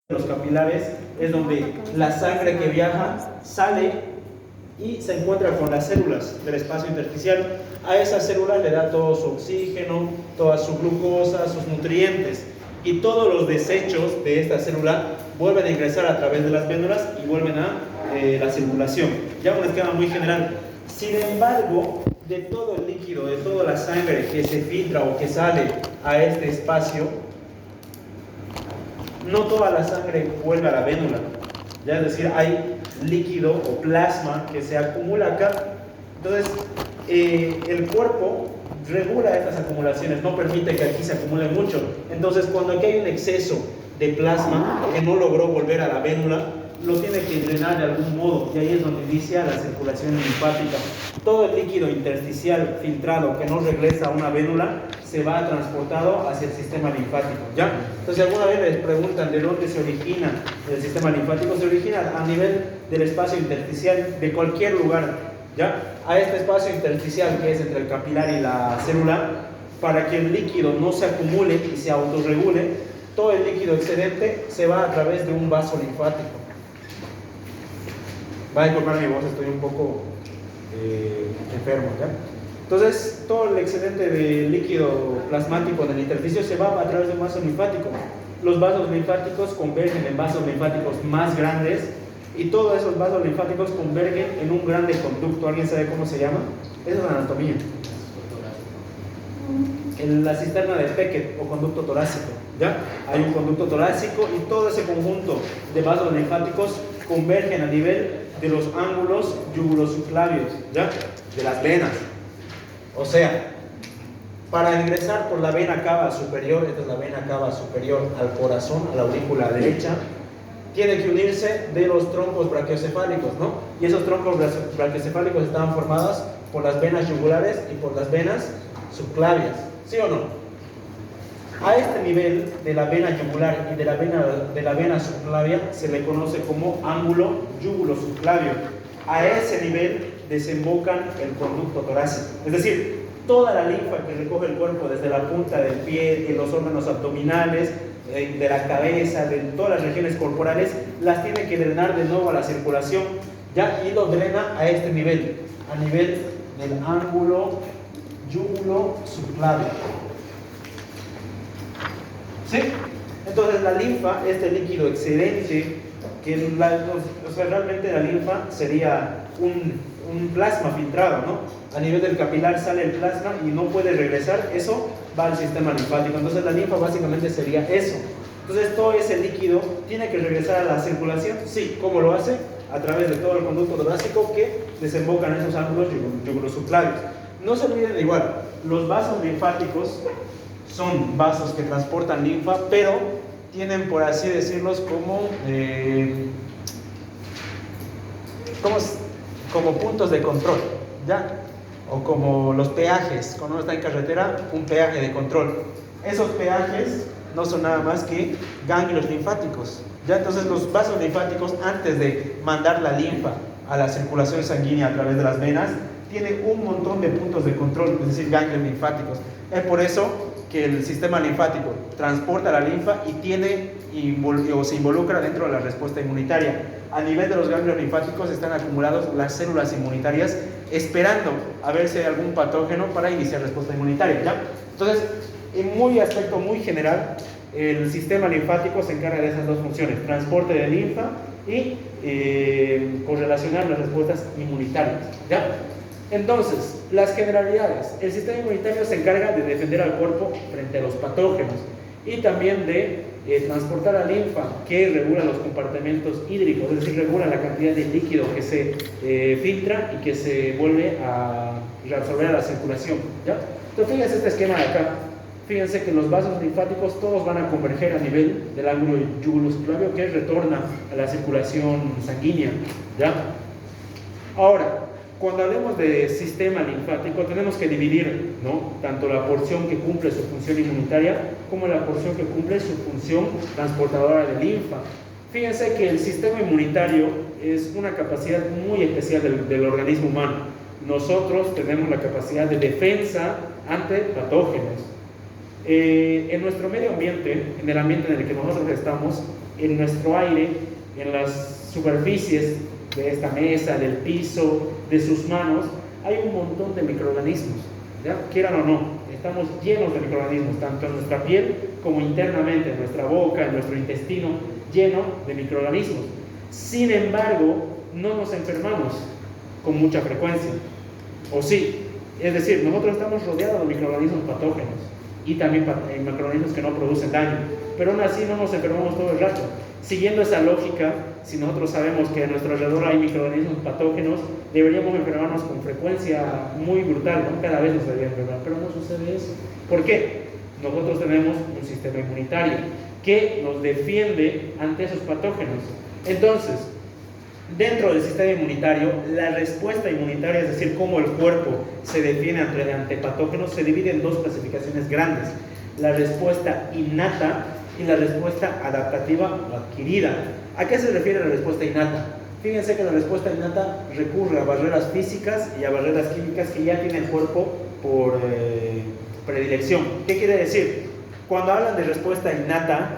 los capilares es donde la sangre que viaja sale y se encuentra con las células del espacio intersticial. A esas células le da todo su oxígeno, toda su glucosa, sus nutrientes, y todos los desechos de esta célula vuelven a ingresar a través de las vénulas y vuelven a la circulación. Ya un esquema muy general. Sin embargo, de todo el líquido, de toda la sangre que se filtra o que sale a este espacio, no toda la sangre vuelve a la vénula. Ya, es decir, hay líquido o plasma que se acumula acá. Entonces, el cuerpo regula estas acumulaciones, no permite que aquí se acumule mucho. Entonces, cuando aquí hay un exceso de plasma que no logró volver a la vénula, lo tiene que drenar de algún modo, y ahí es donde inicia la circulación linfática. Todo el líquido intersticial filtrado que no regresa a una vénula se va transportado hacia el sistema linfático, ¿ya? Entonces, alguna vez les preguntan de dónde se origina el sistema linfático. Se origina a nivel del espacio intersticial de cualquier lugar, ¿ya? A este espacio intersticial que es entre el capilar y la célula, para que el líquido no se acumule y se autorregule, todo el líquido excedente se va a través de un vaso linfático. Va a disculpar mi voz, estoy un poco enfermo, ¿ya? Entonces, todo el excedente de líquido plasmático en el intersticio se va a través de un vaso linfático. Los vasos linfáticos convergen en vasos linfáticos más grandes, y todos esos vasos linfáticos convergen en un grande conducto. ¿Alguien sabe cómo se llama? Esa es la anatomía. En la cisterna de Beckett o conducto torácico, ¿ya? Hay un conducto torácico y todo ese conjunto de vasos linfáticos convergen a nivel de los ángulos yugulosubclavios, ¿ya? De las venas. O sea, para ingresar por la vena cava superior, esta es la vena cava superior al corazón, a la aurícula derecha, tiene que unirse de los troncos brachiocefálicos, ¿no? Y esos troncos brachiocefálicos estaban formados por las venas yugulares y por las venas subclavias, ¿sí o no? A este nivel de la vena yugular y de la vena subclavia se le conoce como ángulo yugulosubclavio. A ese nivel desembocan el conducto torácico, es decir, toda la linfa que recoge el cuerpo desde la punta del pie, de los órganos abdominales, de la cabeza, de todas las regiones corporales, las tiene que drenar de nuevo a la circulación, ¿ya? Y lo drena a este nivel, a nivel del ángulo yugulosubclavio. ¿Sí? Entonces la linfa, este líquido excedente, que realmente la linfa sería un plasma filtrado, ¿no? A nivel del capilar sale el plasma y no puede regresar, eso va al sistema linfático. Entonces la linfa básicamente sería eso. Entonces todo ese líquido tiene que regresar a la circulación. Sí, ¿cómo lo hace? A través de todo el conducto torácico que desembocan en esos ángulos yugulosubclavios. No se olviden igual, los vasos linfáticos son vasos que transportan linfa, pero tienen, por así decirlos, como puntos de control, ¿ya? O como los peajes, cuando uno está en carretera, un peaje de control. Esos peajes no son nada más que ganglios linfáticos, ¿ya? Entonces los vasos linfáticos, antes de mandar la linfa a la circulación sanguínea a través de las venas, tienen un montón de puntos de control, es decir, ganglios linfáticos. Es por eso que el sistema linfático transporta la linfa y se involucra dentro de la respuesta inmunitaria. A nivel de los ganglios linfáticos están acumulados las células inmunitarias esperando a ver si hay algún patógeno para iniciar respuesta inmunitaria, ¿ya? Entonces, en aspecto muy general, el sistema linfático se encarga de esas dos funciones: transporte de linfa y correlacionar las respuestas inmunitarias, ¿ya? Entonces, las generalidades: el sistema inmunitario se encarga de defender al cuerpo frente a los patógenos y también de transportar la linfa, que regula los compartimentos hídricos, es decir, regula la cantidad de líquido que se filtra y que se vuelve a reabsorber a la circulación, ¿ya? Entonces, fíjense este esquema de acá. Fíjense que los vasos linfáticos todos van a converger a nivel del ángulo yugulosubclavio, que retorna a la circulación sanguínea, ¿ya? Ahora, cuando hablemos de sistema linfático, tenemos que dividir, ¿no?, tanto la porción que cumple su función inmunitaria como la porción que cumple su función transportadora de linfa. Fíjense que el sistema inmunitario es una capacidad muy especial del organismo humano. Nosotros tenemos la capacidad de defensa ante patógenos. En nuestro medio ambiente, en el ambiente en el que nosotros estamos, en nuestro aire, en las superficies de esta mesa, del piso, de sus manos, hay un montón de microorganismos, ¿ya? Quieran o no, estamos llenos de microorganismos, tanto en nuestra piel como internamente, en nuestra boca, en nuestro intestino, lleno de microorganismos. Sin embargo, no nos enfermamos con mucha frecuencia, ¿o sí? Es decir, nosotros estamos rodeados de microorganismos patógenos y también microorganismos que no producen daño, pero aún así no nos enfermamos todo el rato. Siguiendo esa lógica, si nosotros sabemos que a nuestro alrededor hay microorganismos patógenos, deberíamos enfermarnos con frecuencia muy brutal, ¿no? Cada vez nos debería enfermar, pero no sucede eso. ¿Por qué? Nosotros tenemos un sistema inmunitario que nos defiende ante esos patógenos. Entonces, dentro del sistema inmunitario, la respuesta inmunitaria, es decir, cómo el cuerpo se defiende ante patógenos, se divide en dos clasificaciones grandes: la respuesta innata y la respuesta adaptativa o adquirida. ¿A qué se refiere la respuesta innata? Fíjense que la respuesta innata recurre a barreras físicas y a barreras químicas que ya tiene el cuerpo por predilección. ¿Qué quiere decir? Cuando hablan de respuesta innata,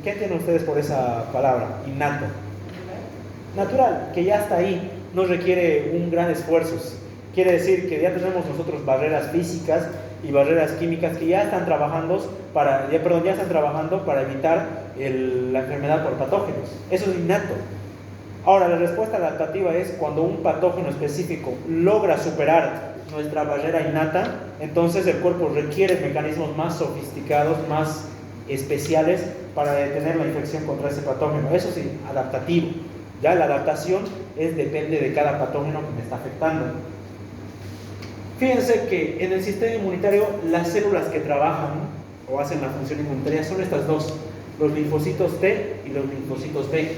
¿qué entienden ustedes por esa palabra? Innato. Natural, que ya está ahí, no requiere un gran esfuerzo. Quiere decir que ya tenemos nosotros barreras físicas y barreras químicas que ya están trabajando para evitar la enfermedad por patógenos. Eso es innato. Ahora, la respuesta adaptativa es cuando un patógeno específico logra superar nuestra barrera innata, entonces el cuerpo requiere mecanismos más sofisticados, más especiales para detener la infección contra ese patógeno. Eso sí, adaptativo. Ya la adaptación depende de cada patógeno que me está afectando. Fíjense que en el sistema inmunitario las células que trabajan o hacen la función inmunitaria son estas dos, los linfocitos T y los linfocitos B.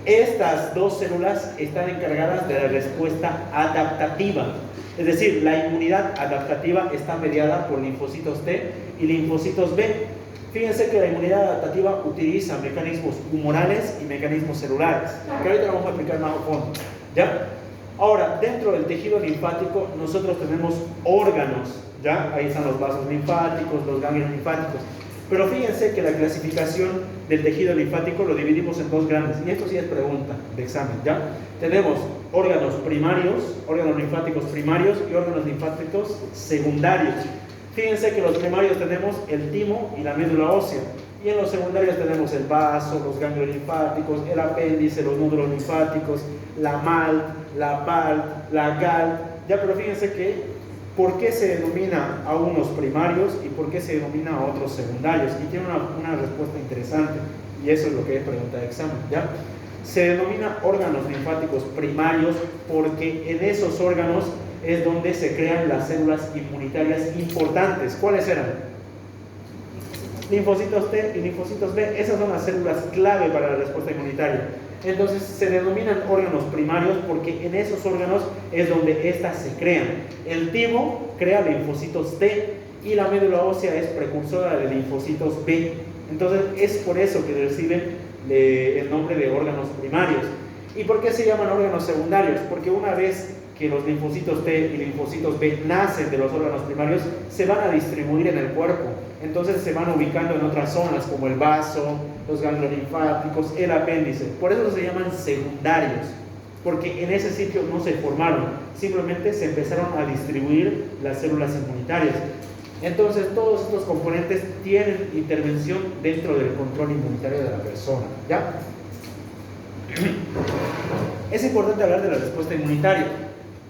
Estas dos células están encargadas de la respuesta adaptativa, es decir, la inmunidad adaptativa está mediada por linfocitos T y linfocitos B. Fíjense que la inmunidad adaptativa utiliza mecanismos humorales y mecanismos celulares, que ahorita vamos a explicar más a fondo, ¿ya? Ahora, dentro del tejido linfático nosotros tenemos órganos, ¿ya? Ahí están los vasos linfáticos, los ganglios linfáticos. Pero fíjense que la clasificación del tejido linfático lo dividimos en dos grandes, y esto sí es pregunta de examen, ¿ya? Tenemos órganos primarios, órganos linfáticos primarios y órganos linfáticos secundarios. Fíjense que los primarios tenemos el timo y la médula ósea, y en los secundarios tenemos el vaso, los ganglios linfáticos, el apéndice, los nódulos linfáticos, la MALT, la PALT, la GALT, ya. Pero fíjense que ¿por qué se denomina a unos primarios y por qué se denomina a otros secundarios? Y tiene una respuesta interesante, y eso es lo que es pregunta de examen, ¿ya? Se denomina órganos linfáticos primarios porque en esos órganos es donde se crean las células inmunitarias importantes. ¿Cuáles eran? Linfocitos T y linfocitos B. Esas son las células clave para la respuesta inmunitaria. Entonces se denominan órganos primarios porque en esos órganos es donde éstas se crean. El timo crea linfocitos T y la médula ósea es precursora de linfocitos B. Entonces es por eso que reciben el nombre de órganos primarios. ¿Y por qué se llaman órganos secundarios? Porque una vez que los linfocitos T y linfocitos B nacen de los órganos primarios, se van a distribuir en el cuerpo. Entonces se van ubicando en otras zonas como el vaso, los ganglios linfáticos, el apéndice. Por eso se llaman secundarios, porque en ese sitio no se formaron, simplemente se empezaron a distribuir las células inmunitarias. Entonces todos estos componentes tienen intervención dentro del control inmunitario de la persona, ¿ya? Es importante hablar de la respuesta inmunitaria.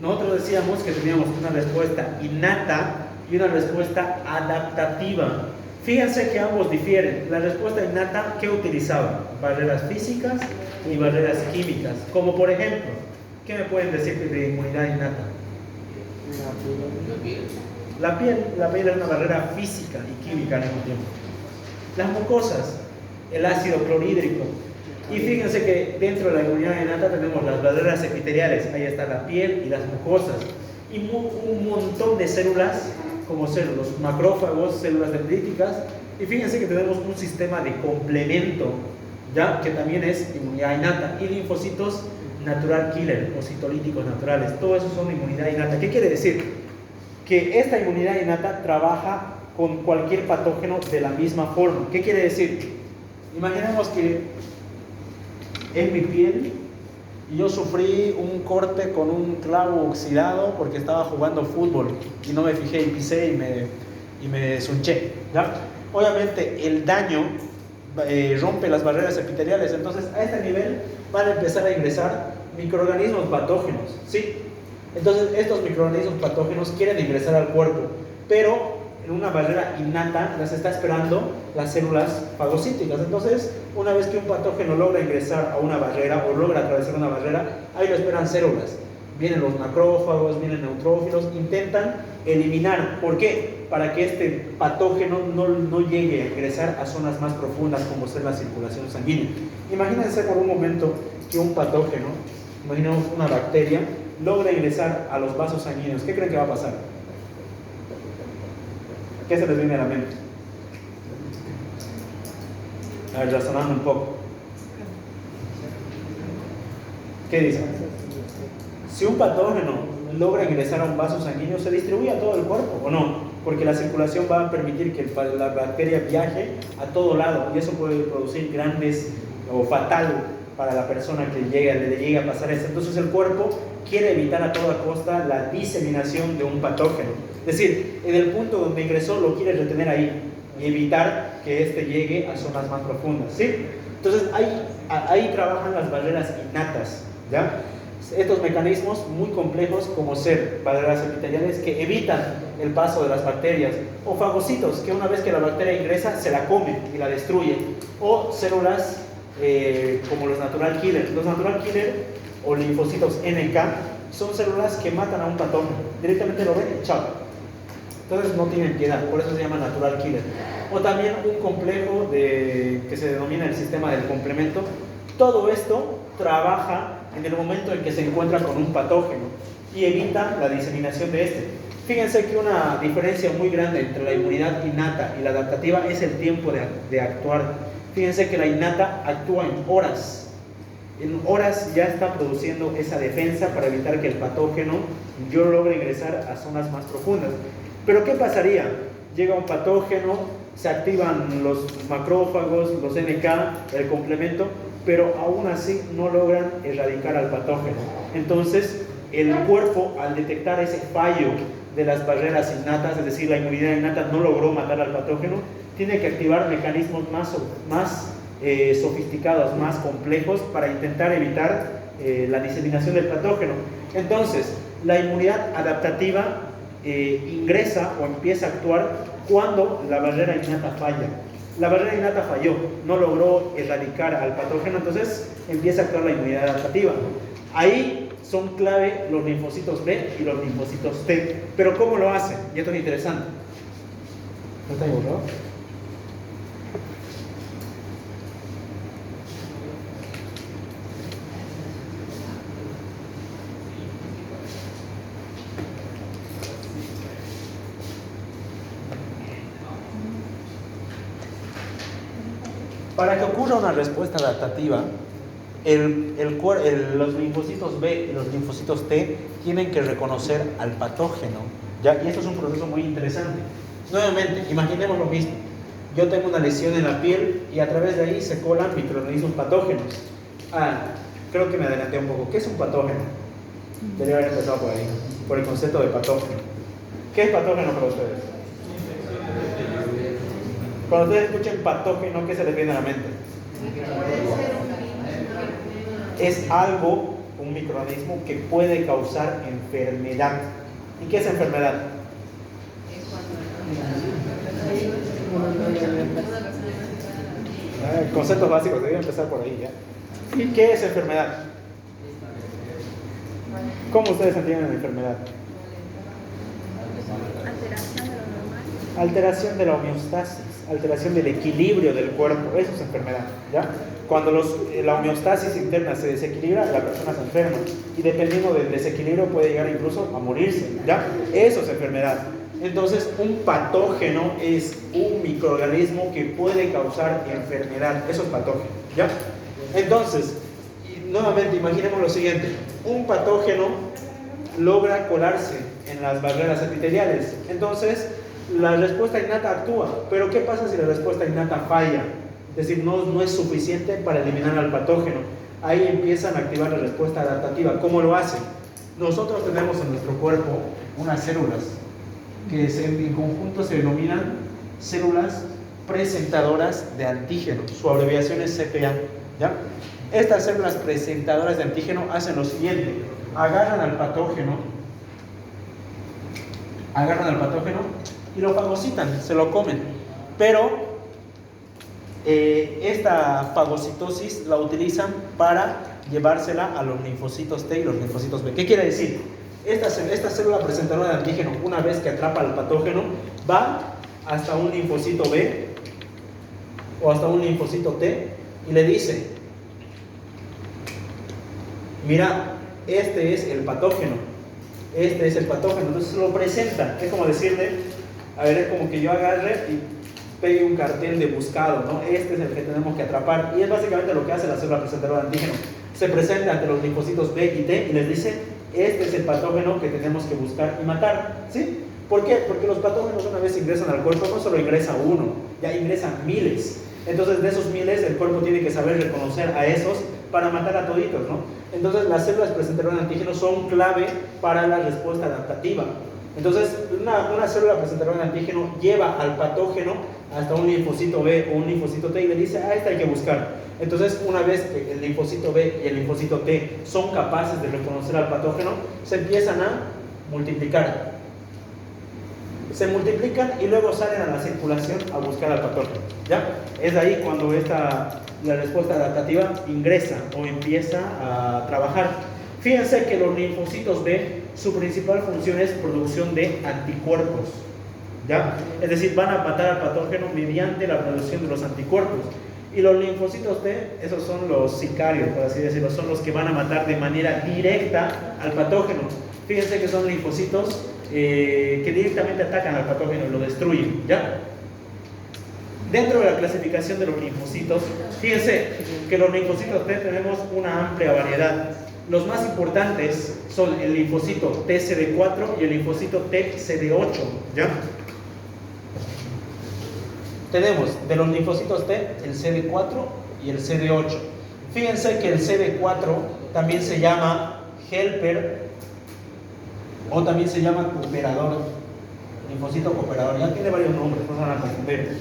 Nosotros decíamos que teníamos una respuesta innata y una respuesta adaptativa. Fíjense que ambos difieren. La respuesta innata, ¿qué utilizaba? Barreras físicas y barreras químicas. Como por ejemplo, ¿qué me pueden decir de inmunidad innata? La piel es una barrera física y química al mismo tiempo. Las mucosas, el ácido clorhídrico. Y fíjense que dentro de la inmunidad innata tenemos las barreras epiteliales, ahí está la piel y las mucosas, y un montón de células, como los macrófagos, células dendríticas, y fíjense que tenemos un sistema de complemento, ¿ya? Que también es inmunidad innata, y linfocitos natural killer, o citolíticos naturales, todo eso son inmunidad innata. ¿Qué quiere decir? Que esta inmunidad innata trabaja con cualquier patógeno de la misma forma. ¿Qué quiere decir? Imaginemos que en mi piel y yo sufrí un corte con un clavo oxidado porque estaba jugando fútbol y no me fijé y pisé y me sunché, ¿ya? Obviamente el daño rompe las barreras epiteliales, entonces a este nivel van a empezar a ingresar microorganismos patógenos, ¿sí? Entonces estos microorganismos patógenos quieren ingresar al cuerpo, pero en una barrera innata las está esperando las células fagocíticas. Entonces, una vez que un patógeno logra ingresar a una barrera o logra atravesar una barrera, ahí lo esperan células. Vienen los macrófagos, vienen neutrófilos, intentan eliminar. ¿Por qué? Para que este patógeno no llegue a ingresar a zonas más profundas como ser la circulación sanguínea. Imagínense por un momento que un patógeno, imaginemos una bacteria, logra ingresar a los vasos sanguíneos. ¿Qué creen que va a pasar? ¿Qué se les viene a la mente? A ver, razonando un poco. ¿Qué dicen? Si un patógeno logra ingresar a un vaso sanguíneo, ¿se distribuye a todo el cuerpo o no? Porque la circulación va a permitir que la bacteria viaje a todo lado y eso puede producir grandes o fatal para la persona que le llegue a pasar eso. Entonces el cuerpo quiere evitar a toda costa la diseminación de un patógeno. Es decir, en el punto donde ingresó lo quiere retener ahí y evitar que éste llegue a zonas más profundas, ¿sí? Entonces ahí trabajan las barreras innatas, ¿ya? Estos mecanismos muy complejos como ser barreras epiteliales que evitan el paso de las bacterias, o fagocitos que una vez que la bacteria ingresa se la come y la destruye, o células como los natural killers. Los natural killers o linfocitos NK son células que matan a un patógeno, directamente lo ven y chao. Entonces no tienen piedad, por eso se llama natural killer. O también un complejo que se denomina el sistema del complemento. Todo esto trabaja en el momento en que se encuentra con un patógeno y evita la diseminación de este. Fíjense que una diferencia muy grande entre la inmunidad innata y la adaptativa es el tiempo de actuar. Fíjense que la innata actúa en horas. En horas ya está produciendo esa defensa para evitar que el patógeno logre ingresar a zonas más profundas. Pero ¿qué pasaría? Llega un patógeno, se activan los macrófagos, los NK, el complemento, pero aún así no logran erradicar al patógeno. Entonces, el cuerpo, al detectar ese fallo de las barreras innatas, es decir, la inmunidad innata no logró matar al patógeno, tiene que activar mecanismos más sofisticados, más complejos, para intentar evitar la diseminación del patógeno. Entonces, la inmunidad adaptativa ingresa o empieza a actuar cuando la barrera innata falla. La barrera innata falló, no logró erradicar al patógeno, entonces empieza a actuar la inmunidad adaptativa. Ahí son clave los linfocitos B y los linfocitos T. Pero ¿cómo lo hacen? Y esto es interesante. ¿No está borrado? Para que ocurra una respuesta adaptativa, los linfocitos B y los linfocitos T tienen que reconocer al patógeno, ¿ya? Y esto es un proceso muy interesante. Nuevamente, imaginemos lo mismo. Yo tengo una lesión en la piel y a través de ahí se colan microorganismos patógenos. Creo que me adelanté un poco. ¿Qué es un patógeno? Debería haber empezado por ahí, por el concepto de patógeno. ¿Qué es patógeno para ustedes? Cuando ustedes escuchen patógeno, ¿qué se les viene a la mente? Es algo, un microorganismo que puede causar enfermedad. ¿Y qué es enfermedad? Conceptos básicos, debería empezar por ahí ya. ¿Qué es enfermedad? ¿Cómo ustedes entienden la enfermedad? Alteración de la homeostasis, alteración del equilibrio del cuerpo, eso es enfermedad, ¿ya? Cuando la homeostasis interna se desequilibra, la persona se enferma y dependiendo del desequilibrio puede llegar incluso a morirse, ¿ya? Eso es enfermedad. Entonces, un patógeno es un microorganismo que puede causar enfermedad, eso es patógeno, ¿ya? Entonces, nuevamente imaginemos lo siguiente, un patógeno logra colarse en las barreras epiteliales, entonces la respuesta innata actúa, pero ¿qué pasa si la respuesta innata falla? Es decir, no es suficiente para eliminar al patógeno. ahí empiezan a activar la respuesta adaptativa. ¿Cómo lo hacen? Nosotros tenemos en nuestro cuerpo unas células que en conjunto se denominan células presentadoras de antígeno. Su abreviación es CPA, ¿ya? Estas células presentadoras de antígeno hacen lo siguiente: agarran al patógeno y lo fagocitan, se lo comen. Pero esta fagocitosis la utilizan para llevársela a los linfocitos T y los linfocitos B. ¿Qué quiere decir? Esta célula presentadora de antígeno, una vez que atrapa al patógeno, va hasta un linfocito B o hasta un linfocito T y le dice: mira, este es el patógeno, entonces lo presenta. Es como decirle, a ver, es como que yo agarre y pegue un cartel de buscado, ¿no? Este es el que tenemos que atrapar, y es básicamente lo que hace la célula presentadora de antígeno. Se presenta ante los linfocitos B y T y les dice: este es el patógeno que tenemos que buscar y matar, ¿sí? ¿Por qué? Porque los patógenos, una vez ingresan al cuerpo, no solo ingresa uno, ya ingresan miles. Entonces, de esos miles, el cuerpo tiene que saber reconocer a esos para matar a toditos, ¿no? Entonces, las células presentadoras de antígeno son clave para la respuesta adaptativa. Entonces, una célula presentadora de antígeno lleva al patógeno hasta un linfocito B o un linfocito T y le dice: este hay que buscar. Entonces, una vez que el linfocito B y el linfocito T son capaces de reconocer al patógeno, se empiezan a multiplicar. Se multiplican y luego salen a la circulación a buscar al patógeno, ¿ya? Es ahí cuando la respuesta adaptativa ingresa o empieza a trabajar. Fíjense que los linfocitos B, su principal función es producción de anticuerpos, ¿ya? Es decir, van a matar al patógeno mediante la producción de los anticuerpos. Y los linfocitos T, esos son los sicarios, por así decirlo, son los que van a matar de manera directa al patógeno. Fíjense que son linfocitos que directamente atacan al patógeno y lo destruyen, ¿ya? Dentro de la clasificación de los linfocitos, fíjense que los linfocitos T tenemos una amplia variedad. Los más importantes son el linfocito TCD4 y el linfocito TCD8, ¿ya? Tenemos de los linfocitos T el CD4 y el CD8. Fíjense que el CD4 también se llama helper o también se llama cooperador, linfocito cooperador, ya tiene varios nombres, no se van a confundir.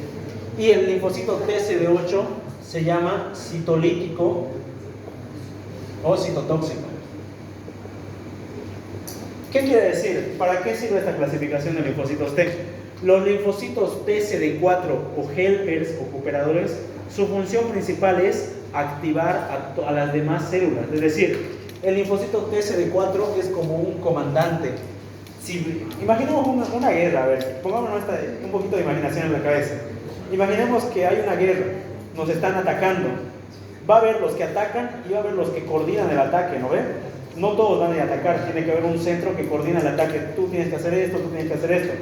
Y el linfocito TCD8 se llama citolítico o citotóxico. ¿Qué quiere decir? ¿Para qué sirve esta clasificación de linfocitos T? Los linfocitos TCD4 o helpers o cooperadores, su función principal es activar a las demás células. Es decir, el linfocito TCD4 es como un comandante. Si imaginemos una guerra, a ver, pongámonos un poquito de imaginación en la cabeza. Imaginemos que hay una guerra, nos están atacando. Va a haber los que atacan y va a haber los que coordinan el ataque, ¿no ven? No todos van a ir a atacar, tiene que haber un centro que coordina el ataque. Tú tienes que hacer esto, tú tienes que hacer esto.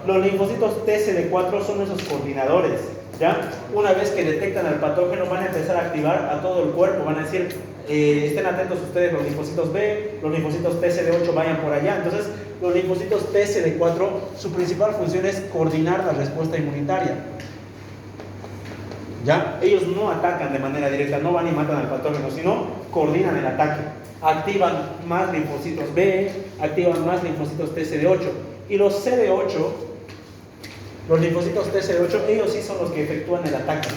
Los linfocitos TCD4 son esos coordinadores, ¿ya? Una vez que detectan al patógeno, van a empezar a activar a todo el cuerpo. Van a decir: estén atentos ustedes, los linfocitos B, los linfocitos TCD8 vayan por allá. Entonces, los linfocitos TCD4, su principal función es coordinar la respuesta inmunitaria, ¿ya? Ellos no atacan de manera directa, no van y matan al patógeno, sino coordinan el ataque. Activan más linfocitos B, activan más linfocitos TCD8. Y los CD8, los linfocitos TCD8, ellos sí son los que efectúan el ataque,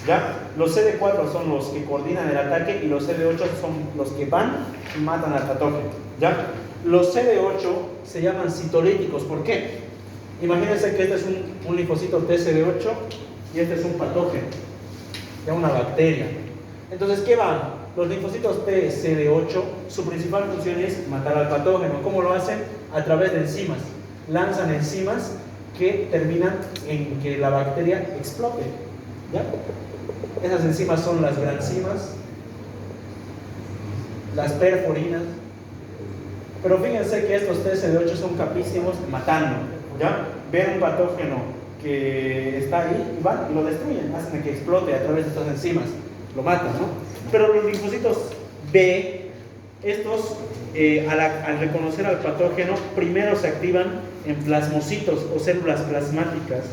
¿ya? Los CD4 son los que coordinan el ataque y los CD8 son los que van y matan al patógeno, ¿ya? Los CD8 se llaman citolíticos. ¿Por qué? Imagínense que este es un linfocito TCD8 y este es un patógeno, ya una bacteria. Entonces, ¿qué van? Los linfocitos TCD8, su principal función es matar al patógeno. ¿Cómo lo hacen? A través de enzimas. Lanzan enzimas que terminan en que la bacteria explote, ¿ya? Esas enzimas son las granzimas, las perforinas. Pero fíjense que estos TCD8 son capísimos matando, ¿ya? Ven un patógeno que está ahí y van y lo destruyen, hacen que explote a través de estas enzimas, lo matan, ¿no? Pero los linfocitos B, estos al reconocer al patógeno, primero se activan en plasmocitos o células plasmáticas,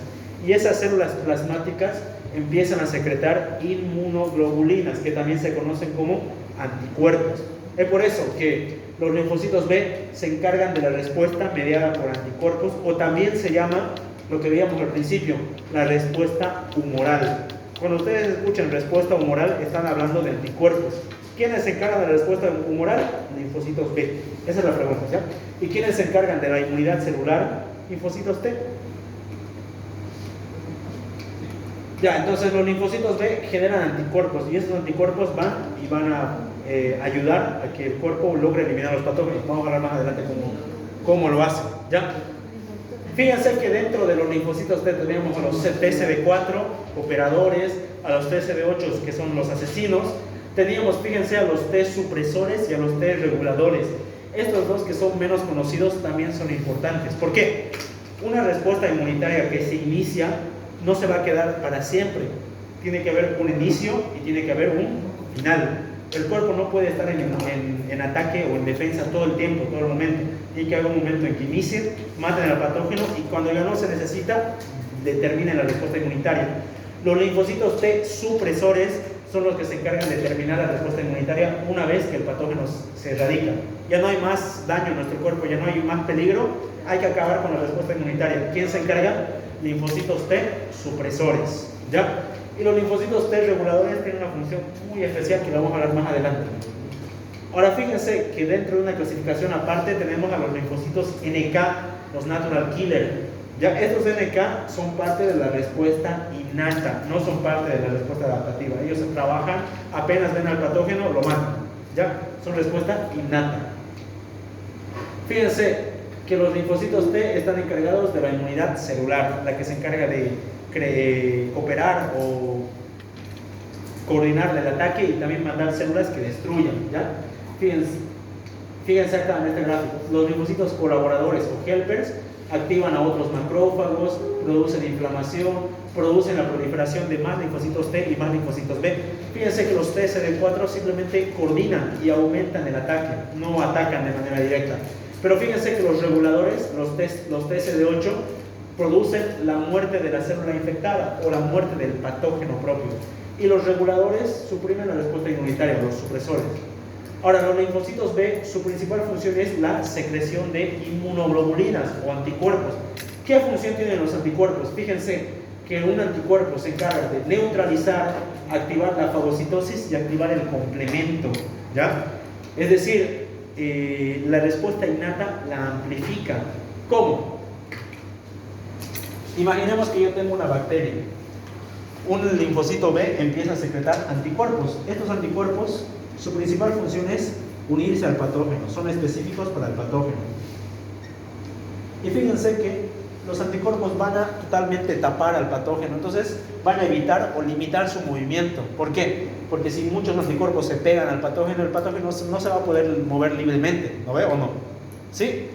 y esas células plasmáticas empiezan a secretar inmunoglobulinas, que también se conocen como anticuerpos. Es por eso que los linfocitos B se encargan de la respuesta mediada por anticuerpos, o también se llama, lo que veíamos al principio, la respuesta humoral. Cuando ustedes escuchan respuesta humoral, están hablando de anticuerpos. ¿Quiénes se encargan de la respuesta humoral? Linfocitos B. Esa es la pregunta, ¿ya? ¿Y quiénes se encargan de la inmunidad celular? Linfocitos T. Ya, entonces los linfocitos B generan anticuerpos, y esos anticuerpos van a ayudar a que el cuerpo logre eliminar los patógenos. Vamos a hablar más adelante cómo lo hace, ¿ya? Fíjense que dentro de los linfocitos T tenemos a los TCD4, operadores, a los TCD8, que son los asesinos. Teníamos, fíjense, a los T supresores y a los T reguladores. Estos dos, que son menos conocidos, también son importantes. ¿Por qué? Una respuesta inmunitaria que se inicia no se va a quedar para siempre. Tiene que haber un inicio y tiene que haber un final. El cuerpo no puede estar en ataque o en defensa todo el tiempo, todo el momento. Tiene que haber un momento en que inicien, maten al patógeno, y cuando ya no se necesita, determinen la respuesta inmunitaria. Los linfocitos T supresores son los que se encargan de terminar la respuesta inmunitaria una vez que el patógeno se erradica. Ya no hay más daño en nuestro cuerpo, ya no hay más peligro, hay que acabar con la respuesta inmunitaria. ¿Quién se encarga? Linfocitos T supresores, ¿ya? Y los linfocitos T reguladores tienen una función muy especial que la vamos a hablar más adelante. Ahora fíjense que dentro de una clasificación aparte tenemos a los linfocitos NK, los natural killer. Ya, estos NK son parte de la respuesta innata, no son parte de la respuesta adaptativa. Ellos trabajan, apenas ven al patógeno, lo matan. Ya, son respuesta innata. Fíjense que los linfocitos T están encargados de la inmunidad celular, la que se encarga de operar o coordinar el ataque y también mandar células que destruyan. ¿Ya? Fíjense acá en este gráfico, los linfocitos colaboradores o helpers activan a otros macrófagos, producen inflamación, producen la proliferación de más linfocitos T y más linfocitos B. Fíjense que los TCD4 simplemente coordinan y aumentan el ataque, no atacan de manera directa. Pero fíjense que los reguladores, los TCD8, producen la muerte de la célula infectada o la muerte del patógeno propio. Y los reguladores suprimen la respuesta inmunitaria, los supresores. Ahora, los linfocitos B, su principal función es la secreción de inmunoglobulinas o anticuerpos. ¿Qué función tienen los anticuerpos? Fíjense que un anticuerpo se encarga de neutralizar, activar la fagocitosis y activar el complemento, ¿ya? Es decir, la respuesta innata la amplifica. ¿Cómo? Imaginemos que yo tengo una bacteria. Un linfocito B empieza a secretar anticuerpos. Estos anticuerpos, su principal función es unirse al patógeno, son específicos para el patógeno. Y fíjense que los anticuerpos van a totalmente tapar al patógeno, entonces van a evitar o limitar su movimiento. ¿Por qué? Porque si muchos anticuerpos se pegan al patógeno, el patógeno no se va a poder mover libremente, ¿no ve o no? ¿Sí?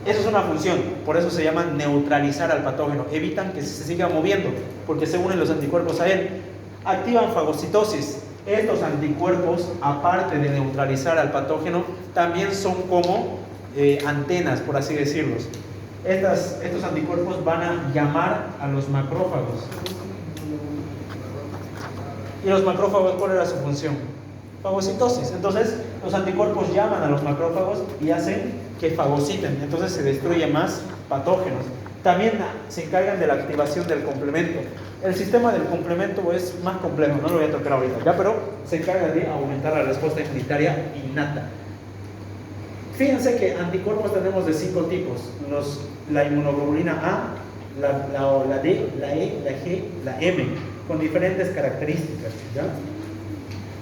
Eso es una función, por eso se llama neutralizar al patógeno, evitan que se siga moviendo, porque se unen los anticuerpos a él. Activan fagocitosis. Estos anticuerpos, aparte de neutralizar al patógeno, también son como antenas, por así decirlos. Estos anticuerpos van a llamar a los macrófagos. ¿Y los macrófagos cuál era su función? Fagocitosis. Entonces, los anticuerpos llaman a los macrófagos y hacen que fagociten. Entonces se destruyen más patógenos. También se encargan de la activación del complemento. El sistema del complemento es más complejo, no lo voy a tocar ahorita, ¿ya? Pero se encarga de aumentar la respuesta inmunitaria innata. Fíjense que anticuerpos tenemos de 5 tipos. La inmunoglobulina A, la D, la E, la G, la M, con diferentes características, ¿ya?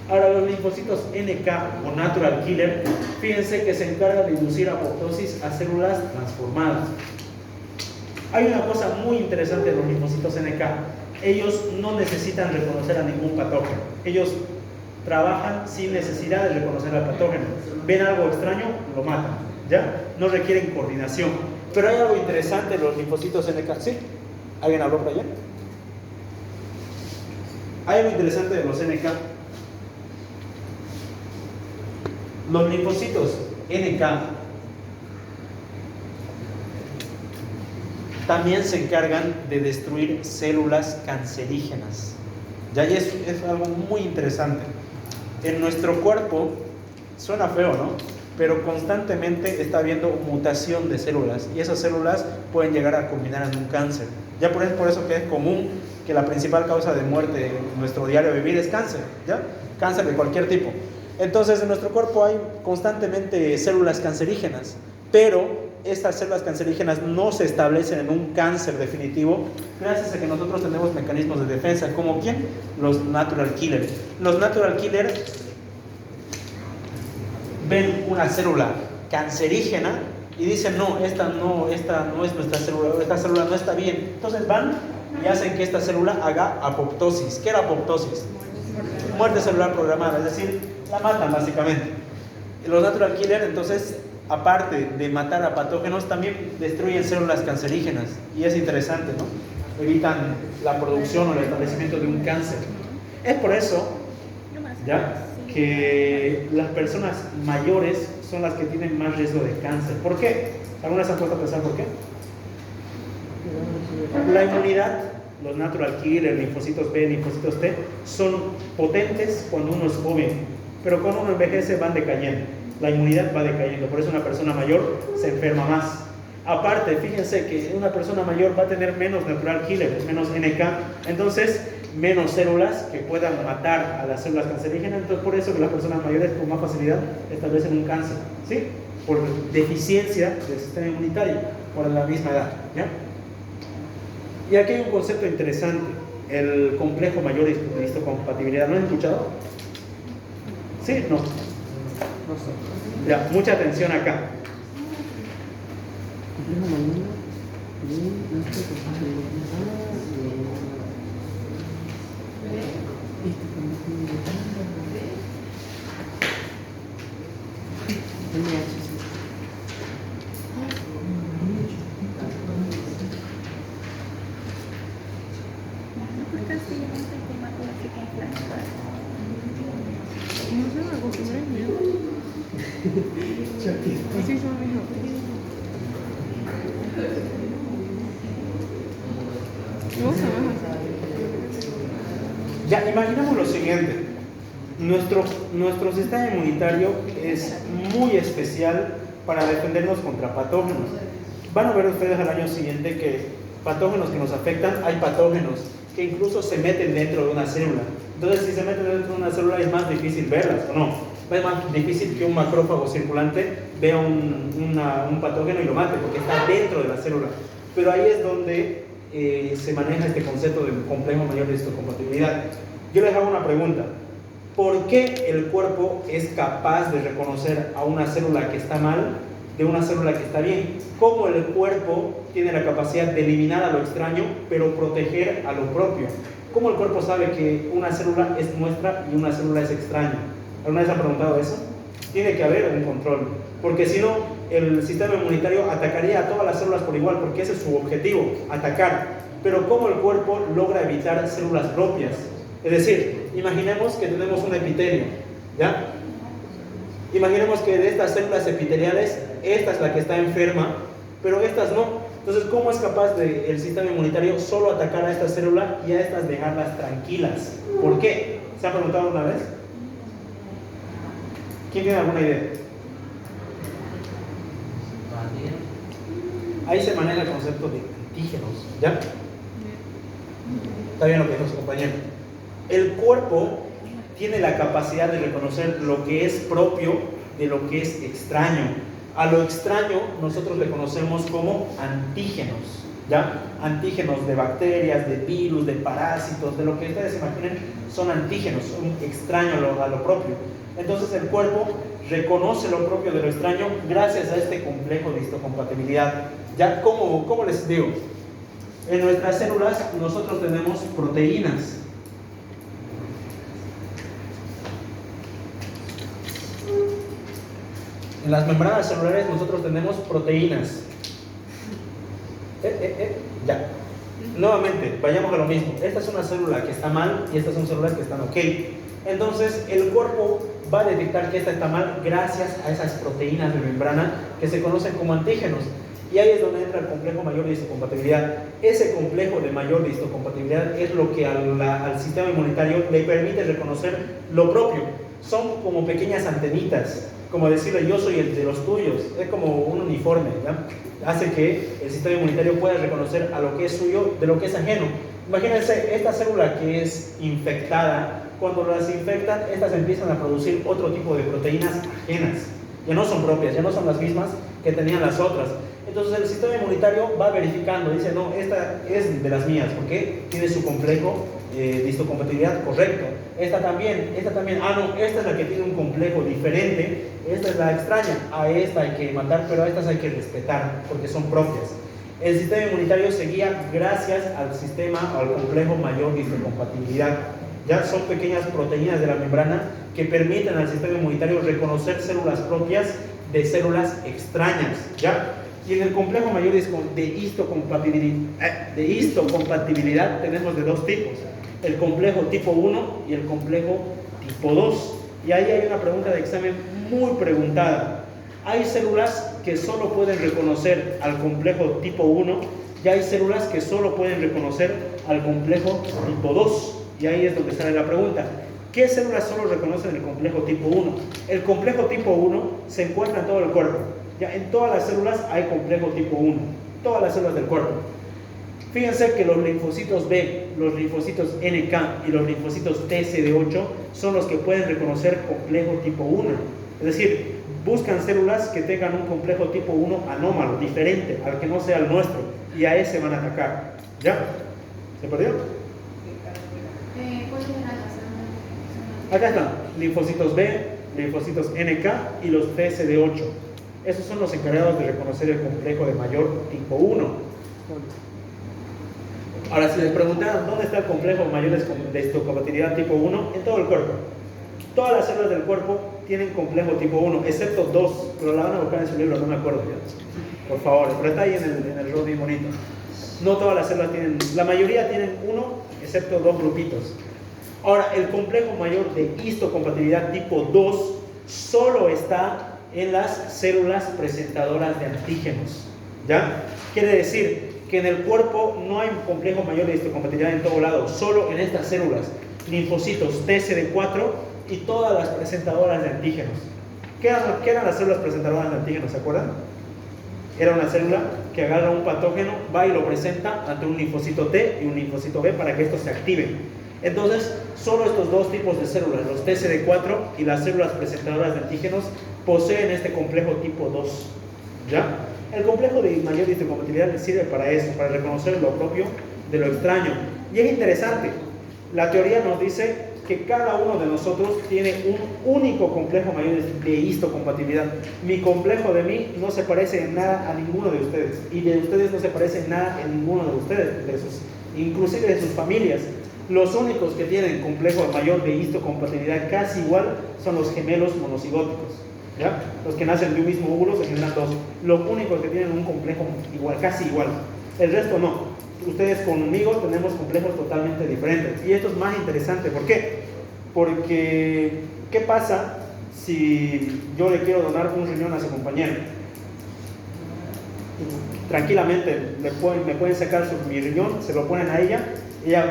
Ahora, los linfocitos NK o natural killer, fíjense que se encargan de inducir apoptosis a células transformadas. Hay una cosa muy interesante de los linfocitos NK. Ellos no necesitan reconocer a ningún patógeno. Ellos trabajan sin necesidad de reconocer al patógeno. Ven algo extraño, lo matan, ¿ya? No requieren coordinación. Pero hay algo interesante de los linfocitos NK. ¿Sí? ¿Alguien habló por allá? Hay algo interesante de los NK. Los linfocitos NK también se encargan de destruir células cancerígenas. Ya es algo muy interesante. en nuestro cuerpo, suena feo, ¿no? Pero constantemente está habiendo mutación de células y esas células pueden llegar a culminar en un cáncer. Ya por eso que es común que la principal causa de muerte en nuestro diario vivir es cáncer, ¿ya? Cáncer de cualquier tipo. Entonces en nuestro cuerpo hay constantemente células cancerígenas, pero estas células cancerígenas no se establecen en un cáncer definitivo gracias a que nosotros tenemos mecanismos de defensa, ¿como quién? Los natural killers. Los natural killers ven una célula cancerígena y dicen, no, esta no es nuestra célula, esta célula no está bien. Entonces van y hacen que esta célula haga apoptosis. ¿Qué era apoptosis? Muerte celular programada, es decir, la matan básicamente. Los natural killers, entonces, aparte de matar a patógenos, también destruyen células cancerígenas. Y es interesante, ¿no? Evitan la producción o el establecimiento de un cáncer. Es por eso, ¿ya?, que las personas mayores son las que tienen más riesgo de cáncer. ¿Por qué? ¿Alguna vez han puesto a pensar por qué? La inmunidad, los natural killers, linfocitos B, linfocitos T, son potentes cuando uno es joven, pero cuando uno envejece van decayendo. La inmunidad va decayendo, por eso una persona mayor se enferma más. Aparte, fíjense que una persona mayor va a tener menos natural killers, menos NK, entonces menos células que puedan matar a las células cancerígenas. Entonces por eso que las personas mayores con más facilidad establecen un cáncer, ¿sí? Por deficiencia del sistema inmunitario, por la misma edad, ¿ya? Y aquí hay un concepto interesante, el complejo mayor de histocompatibilidad. ¿Lo han escuchado? ¿Sí? No. Ya, mucha atención acá. Ya, imaginemos lo siguiente. Nuestro sistema inmunitario es muy especial para defendernos contra patógenos. Van a ver ustedes al año siguiente que patógenos que nos afectan, hay patógenos que incluso se meten dentro de una célula. Entonces, si se meten dentro de una célula es más difícil verlas, ¿o no? Es más difícil que un macrófago circulante vea un patógeno y lo mate, porque está dentro de la célula. Pero ahí es donde se maneja este concepto del complejo mayor de histocompatibilidad. Yo les hago una pregunta. ¿Por qué el cuerpo es capaz de reconocer a una célula que está mal de una célula que está bien? ¿Cómo el cuerpo tiene la capacidad de eliminar a lo extraño, pero proteger a lo propio? ¿Cómo el cuerpo sabe que una célula es nuestra y una célula es extraña? ¿Alguna vez han preguntado eso? Tiene que haber un control, porque si no, el sistema inmunitario atacaría a todas las células por igual, porque ese es su objetivo, atacar. Pero ¿cómo el cuerpo logra evitar células propias? Es decir, imaginemos que tenemos un epitelio, ¿ya? Imaginemos que de estas células epiteliales, esta es la que está enferma, pero estas no. Entonces, ¿cómo es capaz el sistema inmunitario solo atacar a esta célula y a estas dejarlas tranquilas? ¿Por qué? ¿Se ha preguntado una vez? ¿Quién tiene alguna idea? Ahí se maneja el concepto de antígenos, ¿ya? Está bien lo que dijo su compañero. El cuerpo tiene la capacidad de reconocer lo que es propio de lo que es extraño. A lo extraño nosotros le conocemos como antígenos, ¿ya? Antígenos de bacterias, de virus, de parásitos, de lo que ustedes imaginen, son antígenos, son extraños a lo propio. Entonces el cuerpo reconoce lo propio de lo extraño gracias a este complejo de histocompatibilidad. ¿Ya? ¿Cómo les digo? En nuestras células nosotros tenemos proteínas. En las membranas celulares nosotros tenemos proteínas. Ya. Nuevamente, vayamos a lo mismo. Esta es una célula que está mal y estas son células que están ok. Entonces, el cuerpo va a detectar que esta está mal gracias a esas proteínas de membrana que se conocen como antígenos. Y ahí es donde entra el complejo mayor de histocompatibilidad. Ese complejo de mayor de histocompatibilidad es lo que al sistema inmunitario le permite reconocer lo propio. son como pequeñas antenitas, como decirle yo soy el de los tuyos, es como un uniforme, ¿ya? Hace que el sistema inmunitario pueda reconocer a lo que es suyo de lo que es ajeno. Imagínense, esta célula que es infectada, cuando las infectan, estas empiezan a producir otro tipo de proteínas ajenas, ya no son propias, ya no son las mismas que tenían las otras. Entonces el sistema inmunitario va verificando, dice, no, esta es de las mías, porque tiene su complejo de histocompatibilidad correcto. Esta también, ah no, esta es la que tiene un complejo diferente, esta es la extraña, a esta hay que matar, pero a estas hay que respetar, porque son propias. El sistema inmunitario se guía gracias al sistema, al complejo mayor de histocompatibilidad. Ya son pequeñas proteínas de la membrana que permiten al sistema inmunitario reconocer células propias de células extrañas, ¿ya? Y en el complejo mayor de histocompatibilidad tenemos de dos tipos, el complejo tipo 1 y el complejo tipo 2. Y ahí hay una pregunta de examen muy preguntada. Hay células que solo pueden reconocer al complejo tipo 1 y hay células que solo pueden reconocer al complejo tipo 2. Y ahí es donde sale la pregunta. ¿Qué células solo reconocen el complejo tipo 1? El complejo tipo 1 se encuentra en todo el cuerpo. Ya en todas las células hay complejo tipo 1. Todas las células del cuerpo. Fíjense que los linfocitos B, los linfocitos NK y los linfocitos TCD8 son los que pueden reconocer complejo tipo 1. Es decir, buscan células que tengan un complejo tipo 1 anómalo, diferente, al que no sea el nuestro. Y a ese van a atacar. ¿Ya? ¿Se perdió? Acá están, linfocitos B, linfocitos NK y los TCD8. Esos son los encargados de reconocer el complejo de mayor tipo 1. Ahora, si les preguntaran dónde está el complejo mayor de histocompatibilidad tipo 1, en todo el cuerpo. Todas las células del cuerpo tienen complejo tipo 1, excepto 2, pero la van a buscar en su libro, no me acuerdo ya. Por favor, pero está ahí en el rol bien bonito. No todas las células tienen, la mayoría tienen 1, excepto 2 grupitos. Ahora, el complejo mayor de histocompatibilidad tipo 2 solo está en las células presentadoras de antígenos. ¿Ya? Quiere decir que en el cuerpo no hay un complejo mayor de histocompatibilidad en todo lado, solo en estas células, linfocitos TCD4 y todas las presentadoras de antígenos. ¿Qué eran las células presentadoras de antígenos? ¿Se acuerdan? Era una célula que agarra un patógeno, va y lo presenta ante un linfocito T y un linfocito B para que estos se activen. Entonces, solo estos dos tipos de células, los TCD4 y las células presentadoras de antígenos, poseen este complejo tipo 2. ¿Ya? El complejo de mayor histocompatibilidad les sirve para eso, para reconocer lo propio de lo extraño. Y es interesante, la teoría nos dice que cada uno de nosotros tiene un único complejo mayor de histocompatibilidad. Mi complejo de mí no se parece en nada a ninguno de ustedes, y de ustedes no se parece en nada en ninguno de ustedes, inclusive de sus familias. Los únicos que tienen complejo mayor de histocompatibilidad casi igual son los gemelos monocigóticos, ¿ya? Los que nacen de un mismo óvulo se generan dos. Los únicos que tienen un complejo igual, casi igual. El resto no. Ustedes conmigo tenemos complejos totalmente diferentes. Y esto es más interesante. ¿Por qué? Porque, ¿qué pasa si yo le quiero donar un riñón a su compañero? Tranquilamente me pueden sacar mi riñón, se lo ponen a ella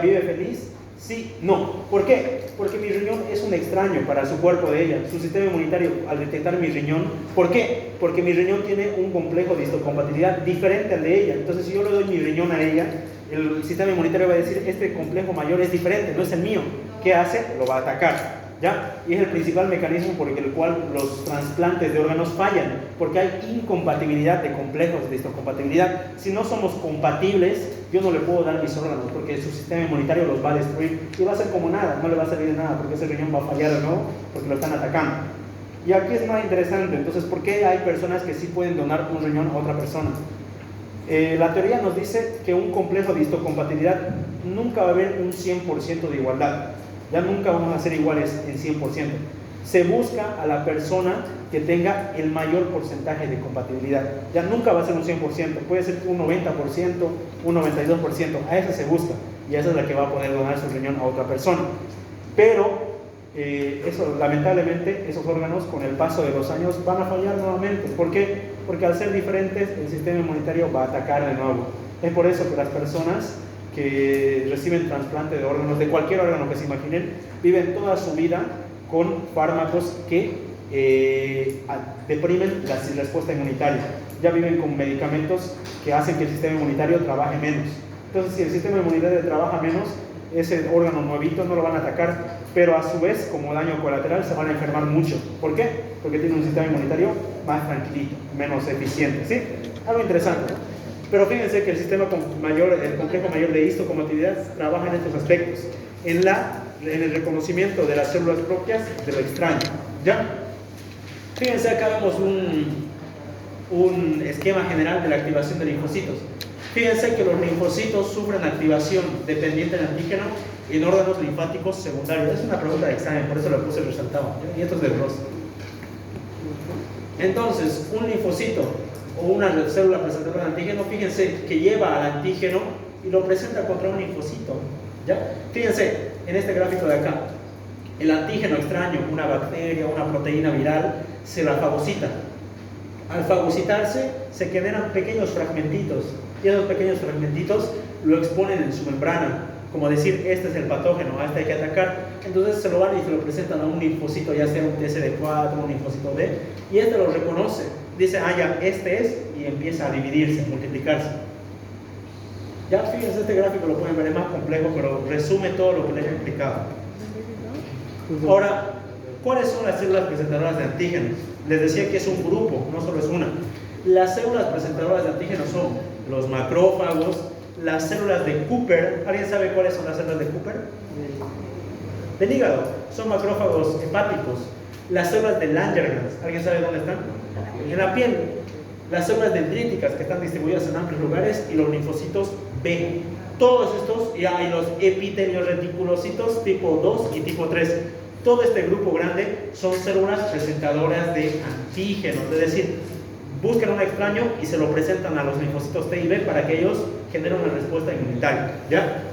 vive feliz. Sí, no. ¿Por qué? Porque mi riñón es un extraño para su cuerpo de ella. Su sistema inmunitario, al detectar mi riñón, ¿por qué? Porque mi riñón tiene un complejo de histocompatibilidad diferente al de ella. Entonces, si yo le doy mi riñón a ella, el sistema inmunitario va a decir, este complejo mayor es diferente, no es el mío. ¿Qué hace? Lo va a atacar. ¿Ya? Y es el principal mecanismo por el cual los trasplantes de órganos fallan, porque hay incompatibilidad de complejos de histocompatibilidad. Si no somos compatibles, yo no le puedo dar mis órganos, porque su sistema inmunitario los va a destruir y va a ser como nada, no le va a servir de nada, porque ese riñón va a fallar de nuevo, porque lo están atacando. Y aquí es más interesante, entonces, ¿por qué hay personas que sí pueden donar un riñón a otra persona? La teoría nos dice que un complejo de histocompatibilidad nunca va a haber un 100% de igualdad. Ya nunca vamos a ser iguales en 100%. Se busca a la persona que tenga el mayor porcentaje de compatibilidad. Ya nunca va a ser un 100%, puede ser un 90%, un 92%. A esa se busca y esa es la que va a poder donar su riñón a otra persona. Pero lamentablemente esos órganos con el paso de los años van a fallar nuevamente. ¿Por qué? Porque al ser diferentes el sistema inmunitario va a atacar de nuevo. Es por eso que las personas que reciben trasplante de órganos, de cualquier órgano que se imaginen, viven toda su vida con fármacos que deprimen la respuesta inmunitaria. Ya viven con medicamentos que hacen que el sistema inmunitario trabaje menos. Entonces, si el sistema inmunitario trabaja menos, ese órgano nuevito no lo van a atacar, pero a su vez, como daño colateral, se van a enfermar mucho. ¿Por qué? Porque tiene un sistema inmunitario más tranquilito, menos eficiente, ¿sí? Algo interesante, ¿no? Pero fíjense que el sistema el complejo mayor de histocompatibilidad trabaja en estos aspectos, en el reconocimiento de las células propias de lo extraño, ¿ya? Fíjense, acá vemos un esquema general de la activación de linfocitos. Fíjense que los linfocitos sufren activación dependiente del antígeno en órganos linfáticos secundarios. Es una pregunta de examen, por eso lo puse resaltado. Y esto es de Ross. Entonces, un linfocito o una célula presentadora de antígeno, fíjense que lleva al antígeno y lo presenta contra un linfocito. ¿Ya? Fíjense en este gráfico de acá. El antígeno extraño, una bacteria, una proteína viral, se la fagocita. Al fagocitarse, se generan pequeños fragmentitos. Y esos pequeños fragmentitos lo exponen en su membrana, como decir, este es el patógeno, a este hay que atacar. Entonces se lo van y se lo presentan a un linfocito, ya sea un TCD4, un linfocito B, y este lo reconoce, dice, ah, ya, este es, y empieza a dividirse, a multiplicarse. Ya fíjense, este gráfico lo pueden ver, es más complejo, pero resume todo lo que les he explicado. Ahora, ¿cuáles son las células presentadoras de antígenos? Les decía que es un grupo, no solo es una. Las células presentadoras de antígenos son los macrófagos, las células de Cooper. ¿Alguien sabe cuáles son las células de Cooper? Del hígado. Son macrófagos hepáticos. Las células de Langerhans. ¿Alguien sabe dónde están? En la piel. Las células dendríticas, que están distribuidas en amplios lugares, y los linfocitos B. Todos estos, y hay los epitelios reticulocitos tipo 2 y tipo 3. Todo este grupo grande son células presentadoras de antígenos, es decir, buscan un extraño y se lo presentan a los linfocitos T y B para que ellos generen una respuesta inmunitaria, ¿ya?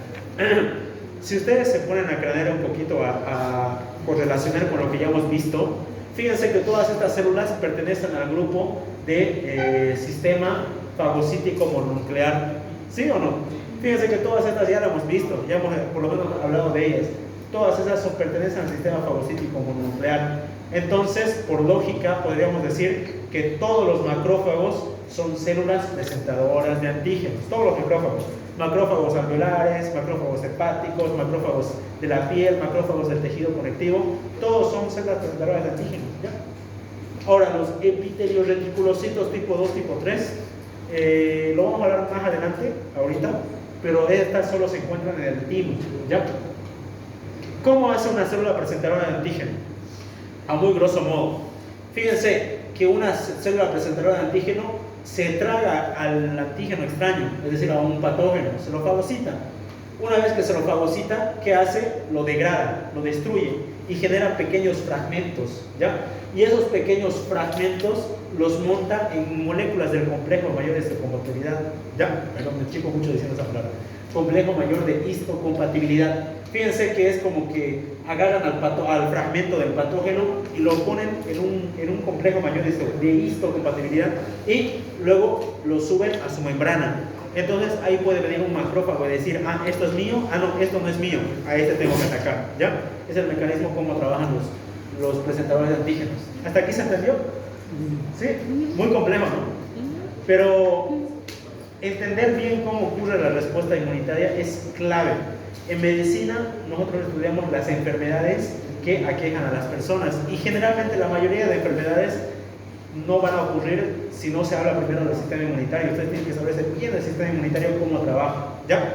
Si ustedes se ponen a cranear un poquito a correlacionar con lo que ya hemos visto, fíjense que todas estas células pertenecen al grupo de sistema fagocítico mononuclear, ¿sí o no? Fíjense que todas estas ya las hemos visto, ya hemos por lo menos hablado de ellas. Todas esas pertenecen al sistema fagocítico mononuclear. Entonces, por lógica, podríamos decir que todos los macrófagos son células presentadoras de antígenos. Todos los macrófagos. Macrófagos alveolares, macrófagos hepáticos, macrófagos de la piel, macrófagos del tejido conectivo. Todos son células presentadoras de antígenos, ¿ya? Ahora, los epitelios reticulocitos tipo 2, tipo 3, lo vamos a hablar más adelante, ahorita, pero estas solo se encuentran en el timo, ¿ya? ¿Cómo hace una célula presentadora de antígeno? A muy grosso modo. Fíjense que una célula presentadora de antígeno se traga al antígeno extraño, es decir, a un patógeno, se lo fagocita. Una vez que se lo fagocita, ¿qué hace? Lo degrada, lo destruye y genera pequeños fragmentos, ¿ya? Y esos pequeños fragmentos los monta en moléculas del complejo mayor de histocompatibilidad, ¿ya? Perdón, me chico mucho diciendo esa palabra. Complejo mayor de histocompatibilidad. Fíjense que es como que agarran al fragmento del patógeno y lo ponen en un complejo mayor de histocompatibilidad y luego lo suben a su membrana. Entonces ahí puede venir un macrófago y decir, ah, esto es mío, ah, no, esto no es mío, a este tengo que atacar, ¿ya? Es el mecanismo como trabajan los presentadores de antígenos. ¿Hasta aquí se entendió? Sí, muy complejo, ¿no? Pero entender bien cómo ocurre la respuesta inmunitaria es clave. En medicina nosotros estudiamos las enfermedades que aquejan a las personas y generalmente la mayoría de enfermedades no van a ocurrir si no se habla primero del sistema inmunitario. Ustedes tienen que saber bien el sistema inmunitario cómo trabaja, ¿ya?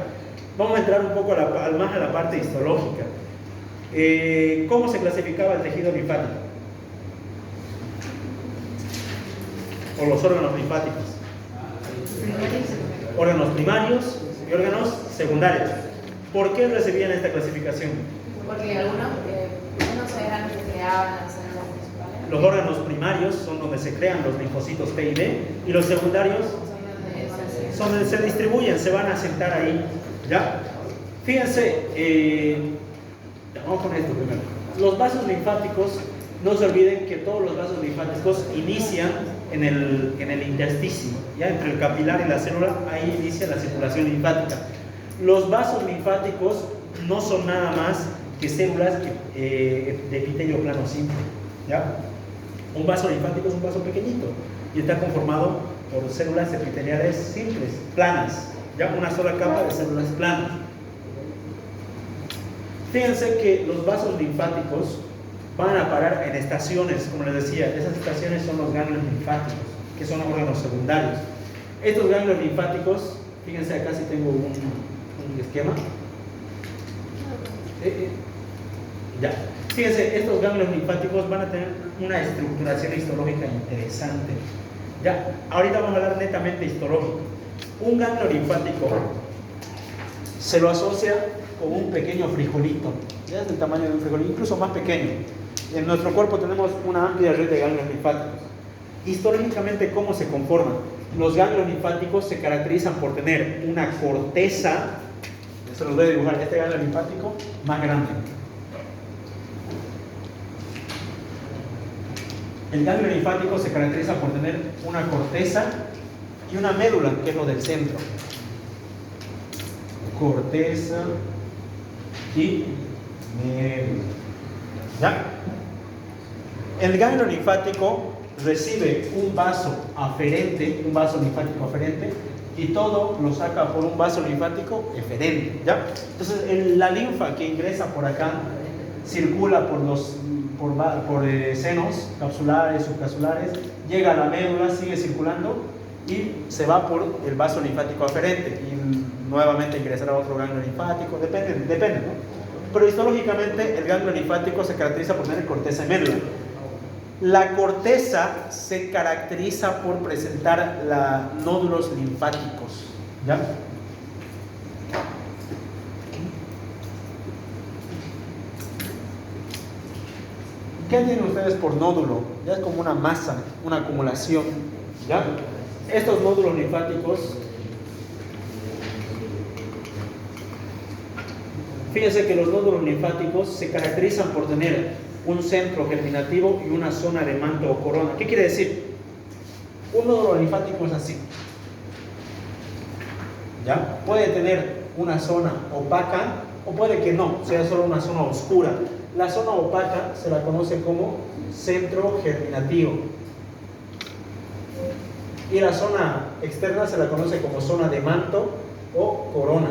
Vamos a entrar un poco más a la parte histológica. ¿Cómo se clasificaba el tejido linfático? O los órganos linfáticos. Órganos primarios y órganos secundarios. ¿Por qué recibían esta clasificación? Porque algunos eran los que creaban las células principales. Los órganos primarios son donde se crean los linfocitos T y D, y los secundarios son donde se distribuyen, se van a sentar ahí, ¿ya? Fíjense, vamos con esto primero. Los vasos linfáticos, no se olviden que todos los vasos linfáticos inician en el intersticio, ¿ya? Entre el capilar y la célula, ahí inicia la circulación linfática. Los vasos linfáticos no son nada más que células de epitelio plano simple, ¿ya? Un vaso linfático es un vaso pequeñito y está conformado por células epiteliales simples, planas, ya una sola capa de células planas. Fíjense que los vasos linfáticos van a parar en estaciones, como les decía, esas estaciones son los ganglios linfáticos, que son órganos secundarios. Estos ganglios linfáticos, fíjense acá si tengo un esquema. Ya. Fíjense, estos ganglios linfáticos van a tener una estructuración histológica interesante. Ya, ahorita vamos a hablar netamente histológico. Un ganglio linfático se lo asocia con un pequeño frijolito, ya es del tamaño de un frijolito, incluso más pequeño. En nuestro cuerpo tenemos una amplia red de ganglios linfáticos. Histológicamente, ¿cómo se conforman? Los ganglios linfáticos se caracterizan por tener una corteza, se los voy a dibujar, este ganglio linfático más grande. El ganglio linfático se caracteriza por tener una corteza y una médula, que es lo del centro. Corteza y médula. ¿Ya? El ganglio linfático recibe un vaso aferente, un vaso linfático aferente, y todo lo saca por un vaso linfático eferente, ¿ya? Entonces, la linfa que ingresa por acá circula por senos capsulares, subcapsulares, llega a la médula, sigue circulando y se va por el vaso linfático aferente y nuevamente ingresará a otro ganglio linfático, depende, ¿no? Pero histológicamente el ganglio linfático se caracteriza por tener corteza y médula. La corteza se caracteriza por presentar nódulos linfáticos, ¿ya? ¿Qué tienen ustedes por nódulo? Ya es como una masa, una acumulación, ¿ya? Estos nódulos linfáticos, fíjense que los nódulos linfáticos se caracterizan por tener un centro germinativo y una zona de manto o corona. ¿Qué quiere decir? Un nódulo linfático es así, ¿ya? Puede tener una zona opaca o puede que no, sea solo una zona oscura. La zona opaca se la conoce como centro germinativo y la zona externa se la conoce como zona de manto o corona,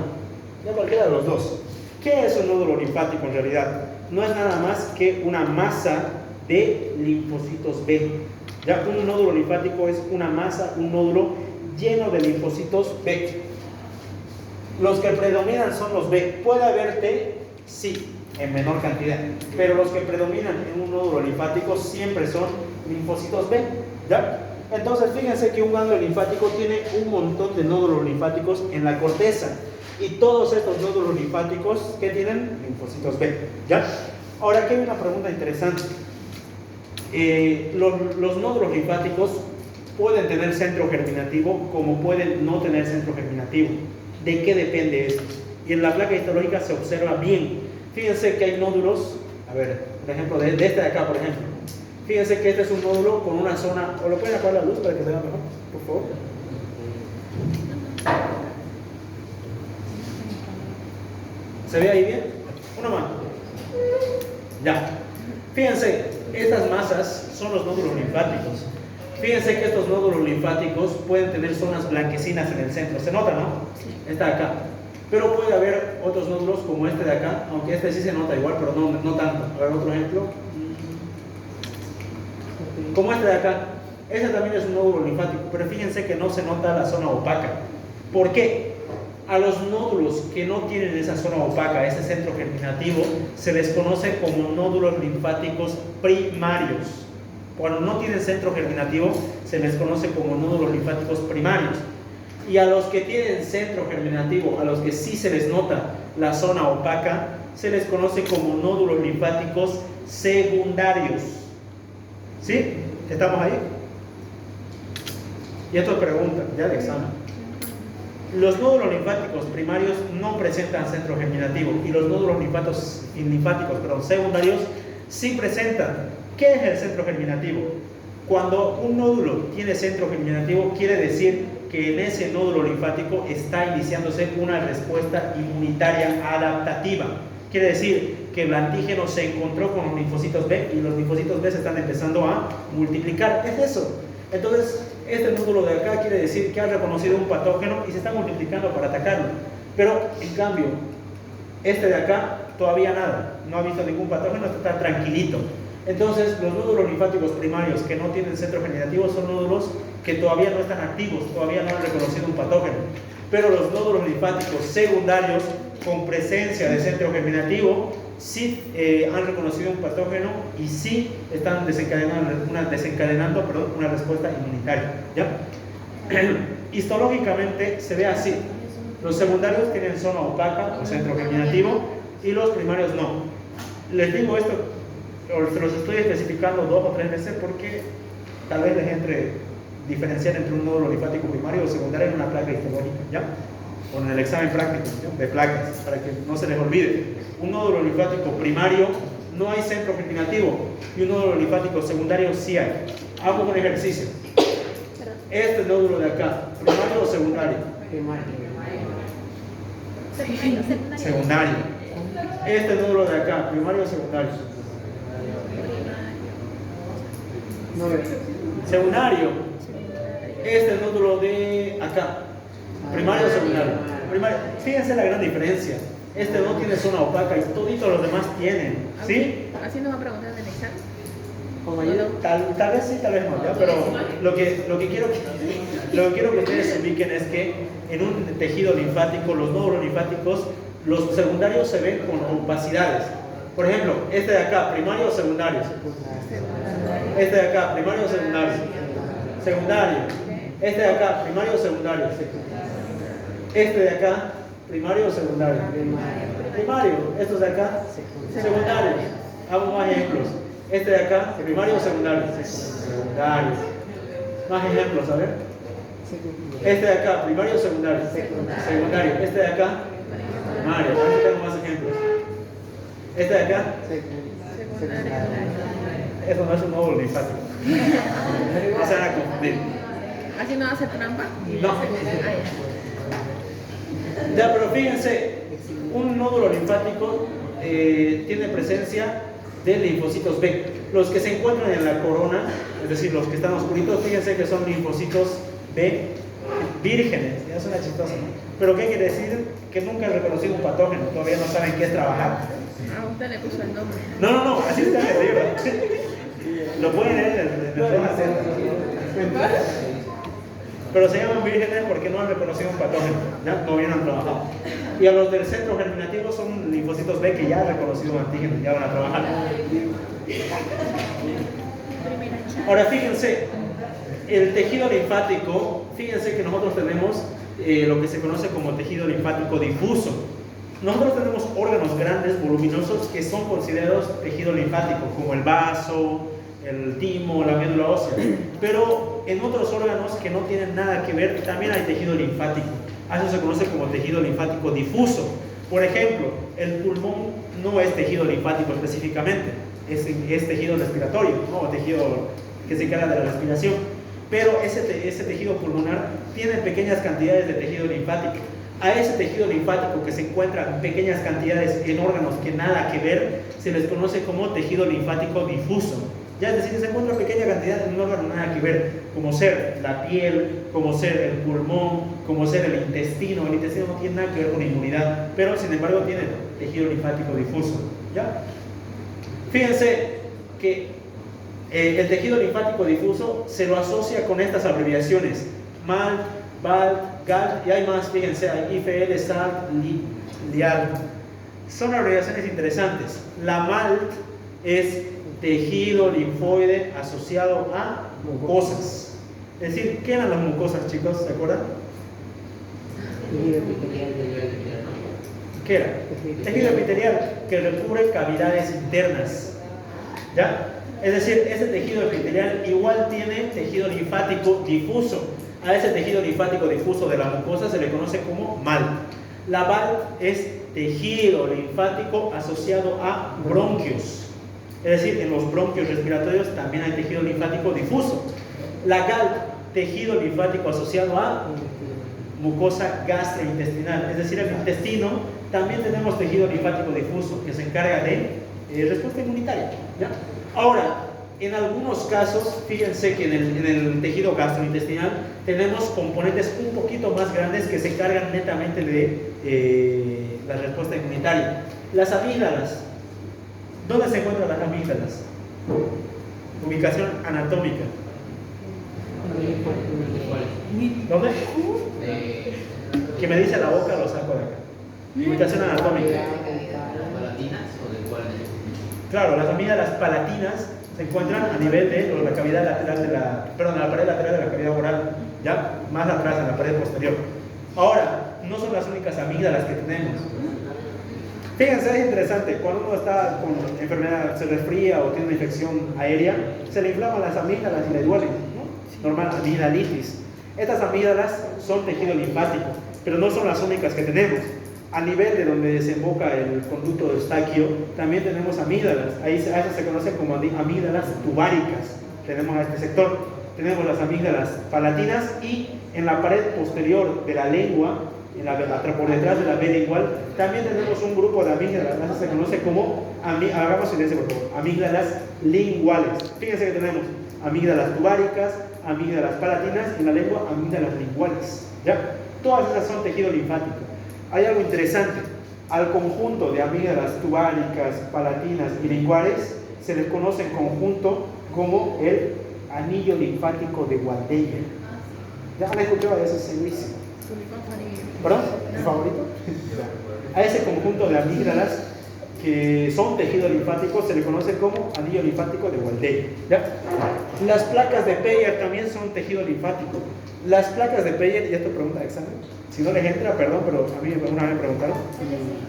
ya cualquiera de los dos. ¿Qué es un nódulo linfático en realidad? No es nada más que una masa de linfocitos B. Ya, un nódulo linfático es una masa, un nódulo lleno de linfocitos B. Los que predominan son los B. Puede haber T, sí, en menor cantidad, pero los que predominan en un nódulo linfático siempre son linfocitos B, ¿ya? Entonces fíjense que un ganglio linfático tiene un montón de nódulos linfáticos en la corteza y todos estos nódulos linfáticos que tienen linfocitos B, ¿ya? Ahora aquí hay una pregunta interesante. Los nódulos linfáticos pueden tener centro germinativo como pueden no tener centro germinativo. ¿De qué depende esto? Y en la placa histológica se observa bien. Fíjense que hay nódulos, a ver, por ejemplo, de este de acá, por ejemplo. Fíjense que este es un nódulo con una zona, o lo pueden apagar la luz para que se vea mejor, por favor. ¿Se ve ahí bien? Una mano. Ya. Fíjense, estas masas son los nódulos linfáticos. Fíjense que estos nódulos linfáticos pueden tener zonas blanquecinas en el centro. ¿Se nota, no? Está acá. Pero puede haber otros nódulos como este de acá, aunque este sí se nota igual, pero no tanto. A ver, otro ejemplo. Como este de acá. Este también es un nódulo linfático, pero fíjense que no se nota la zona opaca. ¿Por qué? A los nódulos que no tienen esa zona opaca, ese centro germinativo, se les conoce como nódulos linfáticos primarios. Cuando no tienen centro germinativo, se les conoce como nódulos linfáticos primarios. Y a los que tienen centro germinativo, a los que sí se les nota la zona opaca, se les conoce como nódulos linfáticos secundarios. ¿Sí? ¿Estamos ahí? Y esto es pregunta, ya de examen. Los nódulos linfáticos primarios no presentan centro germinativo y los nódulos linfáticos secundarios sí presentan. ¿Qué es el centro germinativo? Cuando un nódulo tiene centro germinativo, quiere decir que en ese nódulo linfático está iniciándose una respuesta inmunitaria adaptativa. Quiere decir que el antígeno se encontró con los linfocitos B y los linfocitos B se están empezando a multiplicar. Es eso. Entonces, este nódulo de acá quiere decir que ha reconocido un patógeno y se está multiplicando para atacarlo. Pero, en cambio, este de acá todavía nada, no ha visto ningún patógeno, está tranquilito. Entonces, los nódulos linfáticos primarios que no tienen centro generativo son nódulos que todavía no están activos, todavía no han reconocido un patógeno. Pero los nódulos linfáticos secundarios con presencia de centro germinativo sí han reconocido un patógeno y sí están desencadenando una respuesta inmunitaria. ¿Ya? Histológicamente se ve así. Los secundarios tienen zona opaca o centro germinativo y los primarios no. Les digo esto, se los estoy especificando 2 o 3 veces porque tal vez les entre diferenciar entre un nódulo linfático primario o secundario en una placa histológica, ¿ya? O en el examen práctico, ¿ya? De placas, para que no se les olvide. Un nódulo linfático primario no hay centro germinativo y un nódulo linfático secundario sí hay. Hago un ejercicio. Este nódulo de acá, ¿primario o secundario? Secundario. Este nódulo de acá, ¿primario o secundario? Secundario. Este nódulo de acá, primario o secundario. Primario. Fíjense la gran diferencia. Este no tiene zona opaca y toditos los demás tienen. ¿Sí? Así nos va a preguntar en el examen. Tal vez sí, tal vez no, ¿ya? Pero lo que quiero que ustedes se ubiquen es que en un tejido linfático, los nódulos linfáticos, los secundarios se ven con opacidades. Por ejemplo, este de acá, primario o secundario. Este de acá, primario o secundario. Secundario. Este de acá, primario o secundario. Este de acá, primario o secundario. Primario. Estos de acá, secundarios. Hago más ejemplos. Este de acá, primario o secundario. Secundario. Más ejemplos, a ver. Este de acá, primario o secundario. Secundario. Este de acá, primario. A ver si tengo más ejemplos. Este de acá, eso no es un nódulo linfático. No se van a confundir. ¿Así no hace trampa? No. Ya, pero fíjense, un nódulo linfático tiene presencia de linfocitos B. Los que se encuentran en la corona, es decir, los que están oscuritos, fíjense que son linfocitos B vírgenes. Ya suena chistoso, ¿no? Pero ¿qué quiere decir? Que nunca han reconocido un patógeno, todavía no saben qué es trabajar. A usted le puso el nombre. No, así está en el libro. Lo pueden leer en el pero se llaman vírgenes porque no han reconocido un patógeno, ¿ya? No bien han trabajado. Y a los del centro germinativo son linfocitos B que ya han reconocido un antígeno, ya van a trabajar. Ahora fíjense, el tejido linfático, fíjense que nosotros tenemos lo que se conoce como tejido linfático difuso. Nosotros tenemos órganos grandes, voluminosos, que son considerados tejido linfático, como el vaso, el timo, la médula ósea. Pero en otros órganos que no tienen nada que ver, también hay tejido linfático. A eso se conoce como tejido linfático difuso. Por ejemplo, el pulmón no es tejido linfático específicamente, es tejido respiratorio, ¿no? Tejido que se encarga de la respiración. Pero ese tejido pulmonar tiene pequeñas cantidades de tejido linfático. A ese tejido linfático que se encuentra en pequeñas cantidades en órganos que nada que ver, se les conoce como tejido linfático difuso. Ya, es decir, se encuentra pequeña cantidad en un órgano nada que ver, como ser la piel, como ser el pulmón, como ser el intestino. El intestino no tiene nada que ver con la inmunidad, pero sin embargo tiene tejido linfático difuso. ¿Ya? Fíjense que el tejido linfático difuso se lo asocia con estas abreviaciones: MALT, BALT, GALT, y hay más, fíjense, hay IFL, SALT, LIALT. Son abreviaciones interesantes. La MALT es tejido linfoide asociado a mucosas. Es decir, ¿qué eran las mucosas, chicos? ¿Se acuerdan? ¿Qué era? Tejido epitelial que recubre cavidades internas. ¿Ya? Es decir, ese tejido epitelial igual tiene tejido linfático difuso. A ese tejido linfático difuso de la mucosa se le conoce como MALT. La BALT es tejido linfático asociado a bronquios. Es decir, en los bronquios respiratorios también hay tejido linfático difuso. La GALT, tejido linfático asociado a mucosa gastrointestinal. Es decir, el intestino También tenemos tejido linfático difuso que se encarga de respuesta inmunitaria, ¿ya? Ahora, en algunos casos, fíjense que en el tejido gastrointestinal tenemos componentes un poquito más grandes que se encargan netamente de la respuesta inmunitaria. Las amígdalas. ¿Dónde se encuentran las amígdalas? Ubicación anatómica. ¿Dónde? Que me dice la boca, lo saco de acá. Ubicación anatómica. ¿Palatinas o de cuál? Claro, las amígdalas palatinas se encuentran a nivel de la cavidad lateral de la pared lateral de la cavidad oral, ya más atrás en la pared posterior. Ahora, no son las únicas amígdalas que tenemos. Fíjense, es interesante, cuando uno está con enfermedad, se resfría o tiene una infección aérea, se le inflaman las amígdalas y le duelen, ¿no? Normal, amigdalitis. Estas amígdalas son tejido linfático, pero no son las únicas que tenemos. A nivel de donde desemboca el conducto de Eustaquio, también tenemos amígdalas. A esas se conocen como amígdalas tubáricas. Tenemos a este sector. Tenemos las amígdalas palatinas y en la pared posterior de la lengua, por detrás de la vena igual, también tenemos un grupo de amígdalas. Esas se conoce como, hagamos silencio por favor, amígdalas linguales. Fíjense que tenemos amígdalas tubáricas, amígdalas palatinas y en la lengua amígdalas linguales. ¿Ya? Todas esas son tejido linfático. Hay algo interesante, al conjunto de amígdalas tubáricas, palatinas y linguales se les conoce en conjunto como el anillo linfático de Waldeyer. ¿Ya han escuchado de ese servicio? ¿Perdón? ¿Tu favorito? A ese conjunto de amígdalas que son tejido linfático se le conoce como anillo linfático de Waldeyer. ¿Ya? Las placas de Peyer también son tejido linfático. Las placas de Peyer, y esto pregunta de examen, si no les entra, perdón, pero a mí una vez me preguntaron,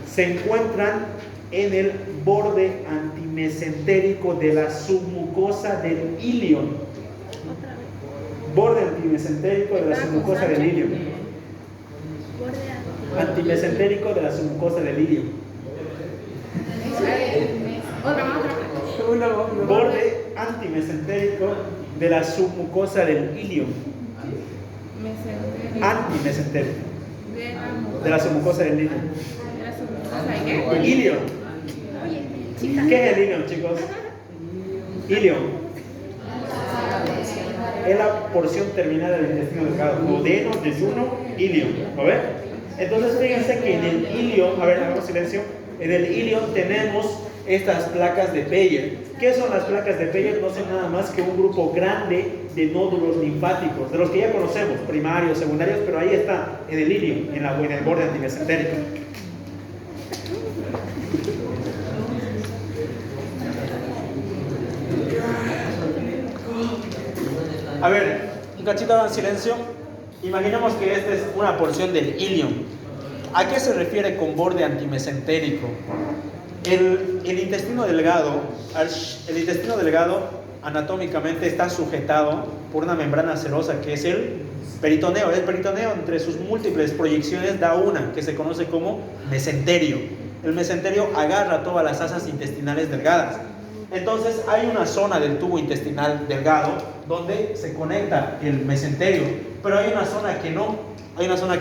se encuentran en el borde antimesentérico de la submucosa del ilion. Borde antimesentérico de la submucosa del ilion. Antimesentérico de la submucosa del ilion. Borde antimesentérico de la submucosa del ilion. Antimesentérico de la submucosa del ilion. Ilion. ¿Qué es el ilion, chicos? Ilion es la porción terminal del intestino delgado. Duodeno, yeyuno, ilion. ¿Lo ven? Entonces fíjense que en el ilion, a ver, hagamos silencio. En el ilion tenemos estas placas de Peyer. ¿Qué son las placas de Peyer? No son nada más que un grupo grande de nódulos linfáticos, de los que ya conocemos, primarios, secundarios, pero ahí está, en el ilion, en el borde antimesentérico. A ver, un cachito en silencio. Imaginemos que esta es una porción del ilion. ¿A qué se refiere con borde antimesentérico? El intestino delgado anatómicamente está sujetado por una membrana serosa que es el peritoneo. El peritoneo, entre sus múltiples proyecciones, da una que se conoce como mesenterio. El mesenterio agarra todas las asas intestinales delgadas. Entonces hay una zona del tubo intestinal delgado donde se conecta el mesenterio, pero hay una zona que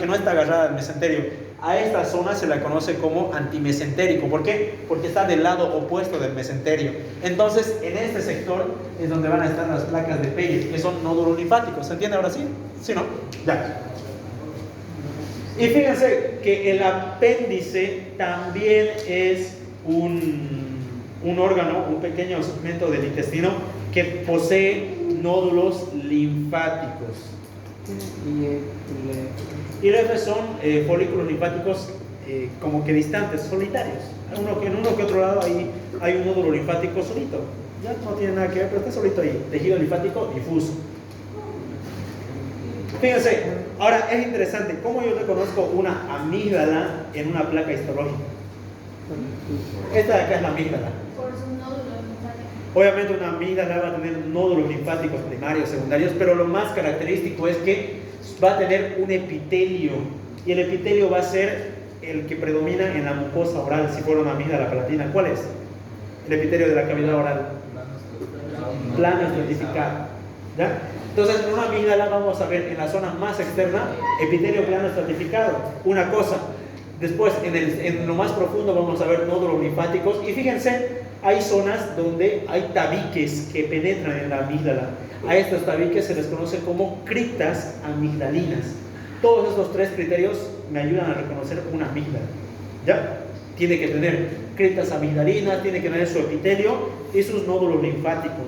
no está agarrada al mesenterio. A esta zona se la conoce como antimesentérico. ¿Por qué? Porque está del lado opuesto del mesenterio. Entonces, en este sector es donde van a estar las placas de Peyer, que son nódulos linfáticos. ¿Se entiende ahora sí? ¿Sí, no? Ya. Y fíjense que el apéndice también es un órgano, un pequeño segmento del intestino que posee nódulos linfáticos. Y los son folículos linfáticos como que distantes, solitarios. En uno que otro lado hay un nódulo linfático solito. Ya no tiene nada que ver, pero está solito ahí. Tejido linfático difuso. Fíjense, ahora es interesante, ¿cómo yo reconozco una amígdala en una placa histológica? Esta de acá es la amígdala. Por sus nódulos linfáticos. Obviamente una amígdala va a tener nódulos linfáticos primarios, secundarios, pero lo más característico es que va a tener un epitelio, y el epitelio va a ser el que predomina en la mucosa oral, si fuera una amígdala palatina. ¿Cuál es? El epitelio de la cavidad oral. Plano estratificado. ¿Ya? Entonces, en una amígdala vamos a ver en la zona más externa epitelio plano estratificado. Una cosa, Después, en lo más profundo vamos a ver nódulos linfáticos. Y fíjense, hay zonas donde hay tabiques que penetran en la amígdala. A estos tabiques se les conoce como criptas amigdalinas. Todos estos tres criterios me ayudan a reconocer una amígdala. ¿Ya? Tiene que tener criptas amigdalinas, tiene que tener su epitelio y sus nódulos linfáticos.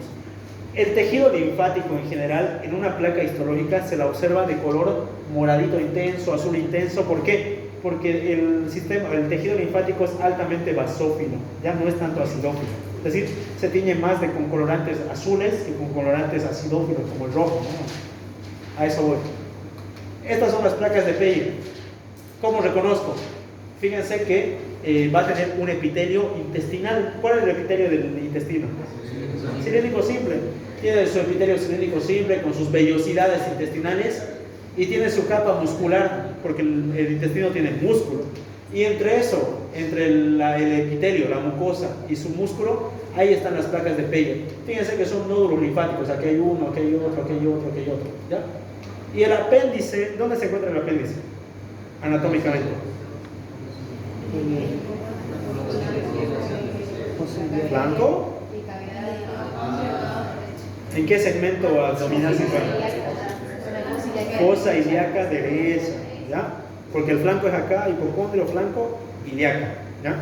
El tejido linfático en general, en una placa histológica, se la observa de color moradito intenso, azul intenso. ¿Por qué? Porque el tejido linfático es altamente basófilo, ya no es tanto acidófilo. Es decir, se tiñe más con colorantes azules que con colorantes acidófilos como el rojo, ¿no? A eso voy. Estas son las placas de Peyer. ¿Cómo reconozco? Fíjense que va a tener un epitelio intestinal. ¿Cuál es el epitelio del intestino? Cilíndrico simple. Tiene su epitelio cilíndrico simple con sus vellosidades intestinales y tiene su capa muscular, porque el intestino tiene músculo. Y entre eso, entre el epitelio, la mucosa y su músculo, ahí están las placas de Peyer. Fíjense que son nódulos linfáticos. Aquí hay uno, aquí hay otro, aquí hay otro, aquí hay otro. ¿Ya? Y el apéndice, ¿dónde se encuentra el apéndice? Anatómicamente. ¿Flanco? ¿En qué segmento abdominal se encuentra? Fosa ilíaca derecha, ¿ya? Porque el flanco es acá, hipocondrio, flanco, ilíaca, ¿ya?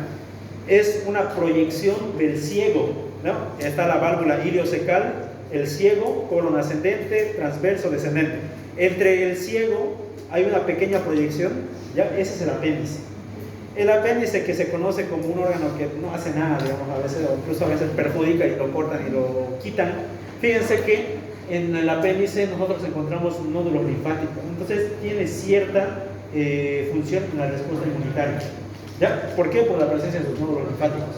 Es una proyección del ciego, ¿no? Está la válvula iliocecal, el ciego, colon ascendente, transverso, descendente. Entre el ciego hay una pequeña proyección, ¿ya? Ese es el apéndice. El apéndice, que se conoce como un órgano que no hace nada, digamos, a veces, o incluso a veces perjudica y lo cortan y lo quitan. Fíjense que en el apéndice nosotros encontramos un nódulo linfático, entonces tiene cierta función en la respuesta inmunitaria. ¿Ya? ¿Por qué? Por la presencia de sus nódulos linfáticos.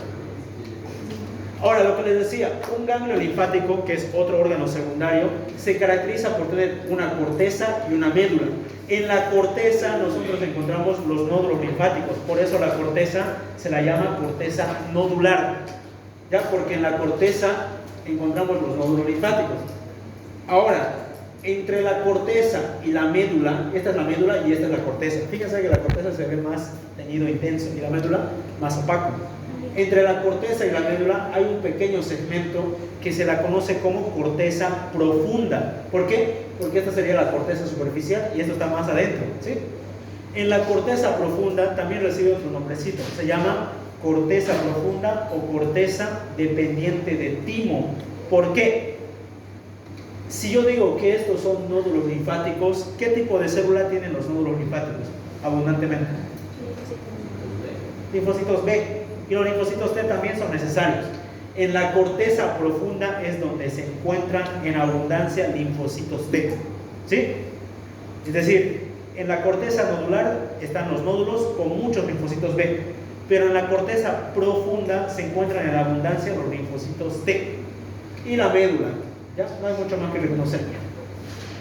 Ahora, lo que les decía, un ganglio linfático, que es otro órgano secundario, se caracteriza por tener una corteza y una médula. En la corteza nosotros encontramos los nódulos linfáticos, por eso la corteza se la llama corteza nodular, ¿ya? Porque en la corteza encontramos los nódulos linfáticos. Ahora, entre la corteza y la médula, esta es la médula y esta es la corteza. Fíjense que la corteza se ve más teñido intenso y la médula más opaco. Entre la corteza y la médula hay un pequeño segmento que se la conoce como corteza profunda. ¿Por qué? Porque esta sería la corteza superficial y esto está más adentro, ¿sí? En la corteza profunda también recibe otro nombrecito, se llama corteza profunda o corteza dependiente de timo. ¿Por qué? Si yo digo que estos son nódulos linfáticos, ¿qué tipo de célula tienen los nódulos linfáticos abundantemente? Linfocitos B. Y los linfocitos T también son necesarios. En la corteza profunda es donde se encuentran en abundancia linfocitos T, ¿sí? Es decir, en la corteza nodular están los nódulos con muchos linfocitos B, pero en la corteza profunda se encuentran en abundancia los linfocitos T. Y la médula, ya no hay mucho más que reconocer.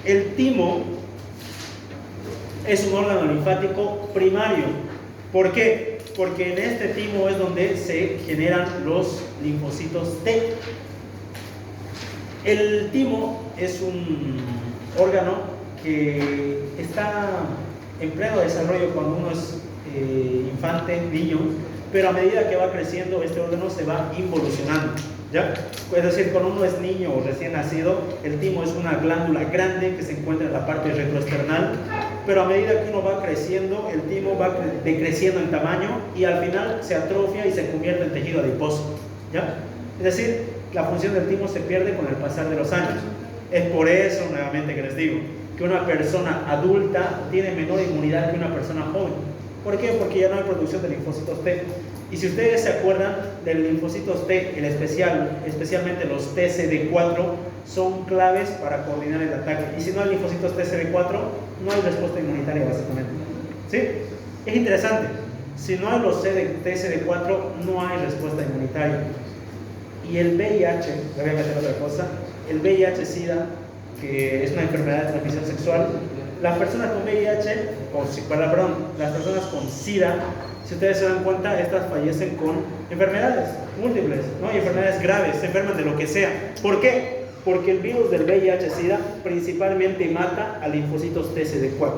El timo es un órgano linfático primario. ¿Por qué? Porque en este timo es donde se generan los linfocitos T. El timo es un órgano que está en pleno desarrollo cuando uno es infante, niño, pero a medida que va creciendo este órgano se va involucionando, ¿ya? Es decir, cuando uno es niño o recién nacido, el timo es una glándula grande que se encuentra en la parte retroesternal, pero a medida que uno va creciendo, el timo va decreciendo en tamaño y al final se atrofia y se convierte en tejido adiposo, ¿ya? Es decir, la función del timo se pierde con el pasar de los años. Es por eso, nuevamente, que les digo que una persona adulta tiene menor inmunidad que una persona joven. ¿Por qué? Porque ya no hay producción de linfocitos T. Y si ustedes se acuerdan de los linfocitos T, especialmente los TCD4, son claves para coordinar el ataque. Y si no hay linfocitos TCD4, no hay respuesta inmunitaria, básicamente. ¿Sí? Es interesante. Si no hay los TCD4, no hay respuesta inmunitaria. Y el VIH, le voy a meter otra cosa, el VIH-Sida, que es una enfermedad de transmisión sexual, las personas con VIH, las personas con SIDA, si ustedes se dan cuenta, estas fallecen con enfermedades múltiples, ¿no? Y enfermedades graves, se enferman de lo que sea. ¿Por qué? Porque el virus del VIH-Sida principalmente mata a linfocitos TCD4.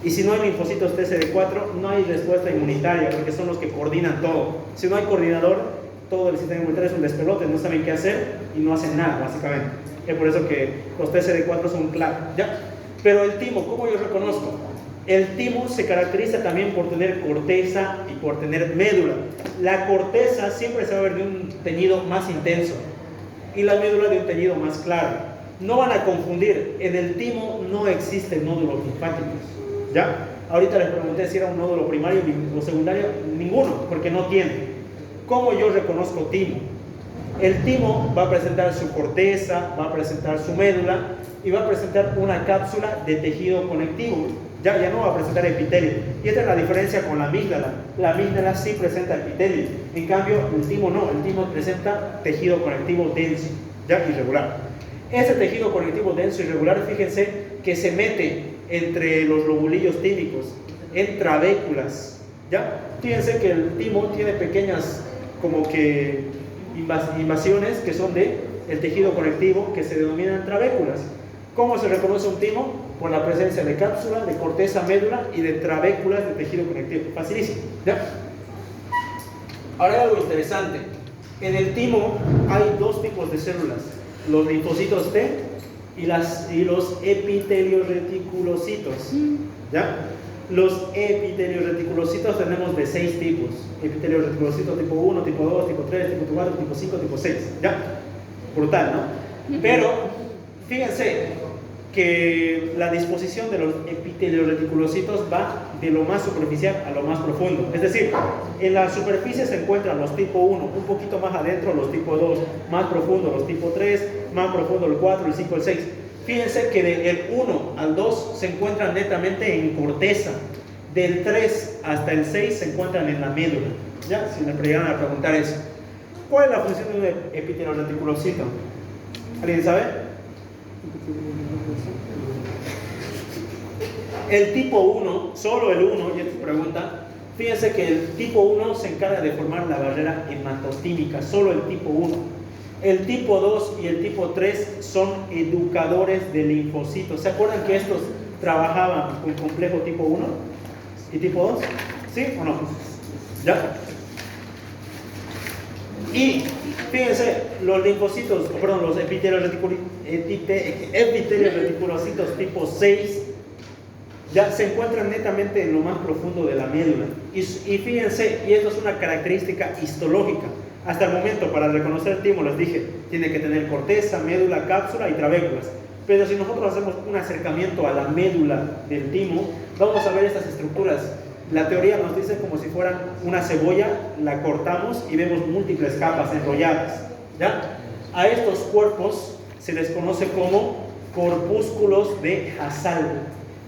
Y si no hay linfocitos TCD4, no hay respuesta inmunitaria, porque son los que coordinan todo. Si no hay coordinador, todo el sistema inmunitario es un despelote, no saben qué hacer y no hacen nada, básicamente. Es por eso que los TCD4 son clave, ¿ya? Pero el timo, ¿cómo yo reconozco? El timo se caracteriza también por tener corteza y por tener médula. La corteza siempre se va a ver de un teñido más intenso y la médula de un teñido más claro. No van a confundir, en el timo no existen nódulos linfáticos, ¿ya? Ahorita les pregunté si era un nódulo primario o secundario, ninguno, porque no tiene. ¿Cómo yo reconozco timo? El timo va a presentar su corteza, va a presentar su médula y va a presentar una cápsula de tejido conectivo. Ya no va a presentar epitelio. Y esta es la diferencia con la amígdala. La amígdala sí presenta epitelio. En cambio, el timo no. El timo presenta tejido conectivo denso, ya irregular. Ese tejido conectivo denso irregular, fíjense que se mete entre los lobulillos tímicos, en trabéculas. ¿Ya? Fíjense que el timo tiene pequeñas como que invasiones que son de el tejido conectivo que se denominan trabéculas. ¿Cómo se reconoce un timo? Por la presencia de cápsula, de corteza médula y de trabéculas de tejido conectivo. Facilísimo, ¿ya? Ahora hay algo interesante. En el timo hay dos tipos de células: los linfocitos T y los epitelioreticulocitos, ¿ya? Los epitelioreticulocitos tenemos de 6 tipos. Epitelioreticulocito tipo 1, tipo 2, tipo 3, tipo 4, tipo 5, tipo 6, ¿ya? Brutal, ¿no? Pero fíjense que la disposición de los epitelioreticulocitos va de lo más superficial a lo más profundo. Es decir, en la superficie se encuentran los tipo 1, un poquito más adentro los tipo 2, más profundo los tipo 3, más profundo el 4, el 5, el 6. Fíjense que del 1 al 2 se encuentran netamente en corteza. Del 3 hasta el 6 se encuentran en la médula. ¿Ya? Si me llegaran a preguntar eso. ¿Cuál es la función de un epitelioreticulocito? ¿Alguien sabe? El tipo 1, solo el 1, y esta pregunta, fíjense que el tipo 1 se encarga de formar la barrera hematotímica, solo el tipo 1. El tipo 2 y el tipo 3 son educadores de linfocitos. ¿Se acuerdan que estos trabajaban con complejo tipo 1 y tipo 2? ¿Sí o no? ¿Ya? Y fíjense, los linfocitos, los epitelioreticulocitos tipo 6 ya se encuentran netamente en lo más profundo de la médula. Y fíjense, y esto es una característica histológica. Hasta el momento, para reconocer el timo, les dije, tiene que tener corteza, médula, cápsula y trabéculas. Pero si nosotros hacemos un acercamiento a la médula del timo, vamos a ver estas estructuras. La teoría nos dice como si fueran una cebolla, la cortamos y vemos múltiples capas enrolladas, ¿ya? A estos cuerpos se les conoce como corpúsculos de Hassall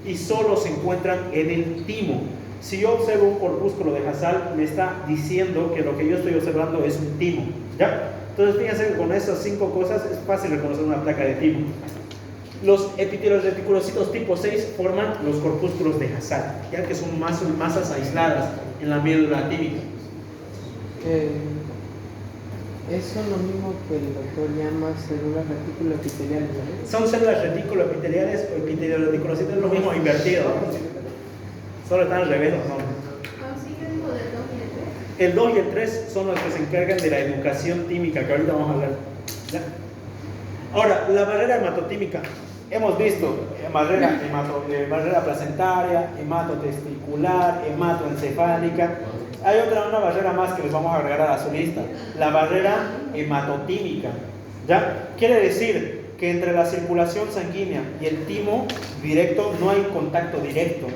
y solo se encuentran en el timo. Si yo observo un corpúsculo de Hassall, me está diciendo que lo que yo estoy observando es un timo, ¿ya? Entonces fíjense que con esas 5 cosas es fácil reconocer una placa de timo. Los epitelioreticulocitos tipo 6 forman los corpúsculos de Hassall, ya que son masas aisladas en la médula tímica. Eso es lo mismo que el doctor llama células reticuloepiteliales, ¿no? Son células reticuloepiteliales o epitelioreticulocitos, es lo mismo invertido. Solo están al revés los nombres. ¿Sí que dijo del 2 y el 3? El 2 y el 3 son los que se encargan de la educación tímica, que ahorita vamos a hablar, ¿ya? Ahora, la barrera hematotímica. Hemos visto barrera placentaria, hematotesticular, hematoencefálica. Hay una barrera más que les vamos a agregar a su lista, la barrera hematotímica, ¿ya? Quiere decir que entre la circulación sanguínea y el timo directo no hay contacto directo,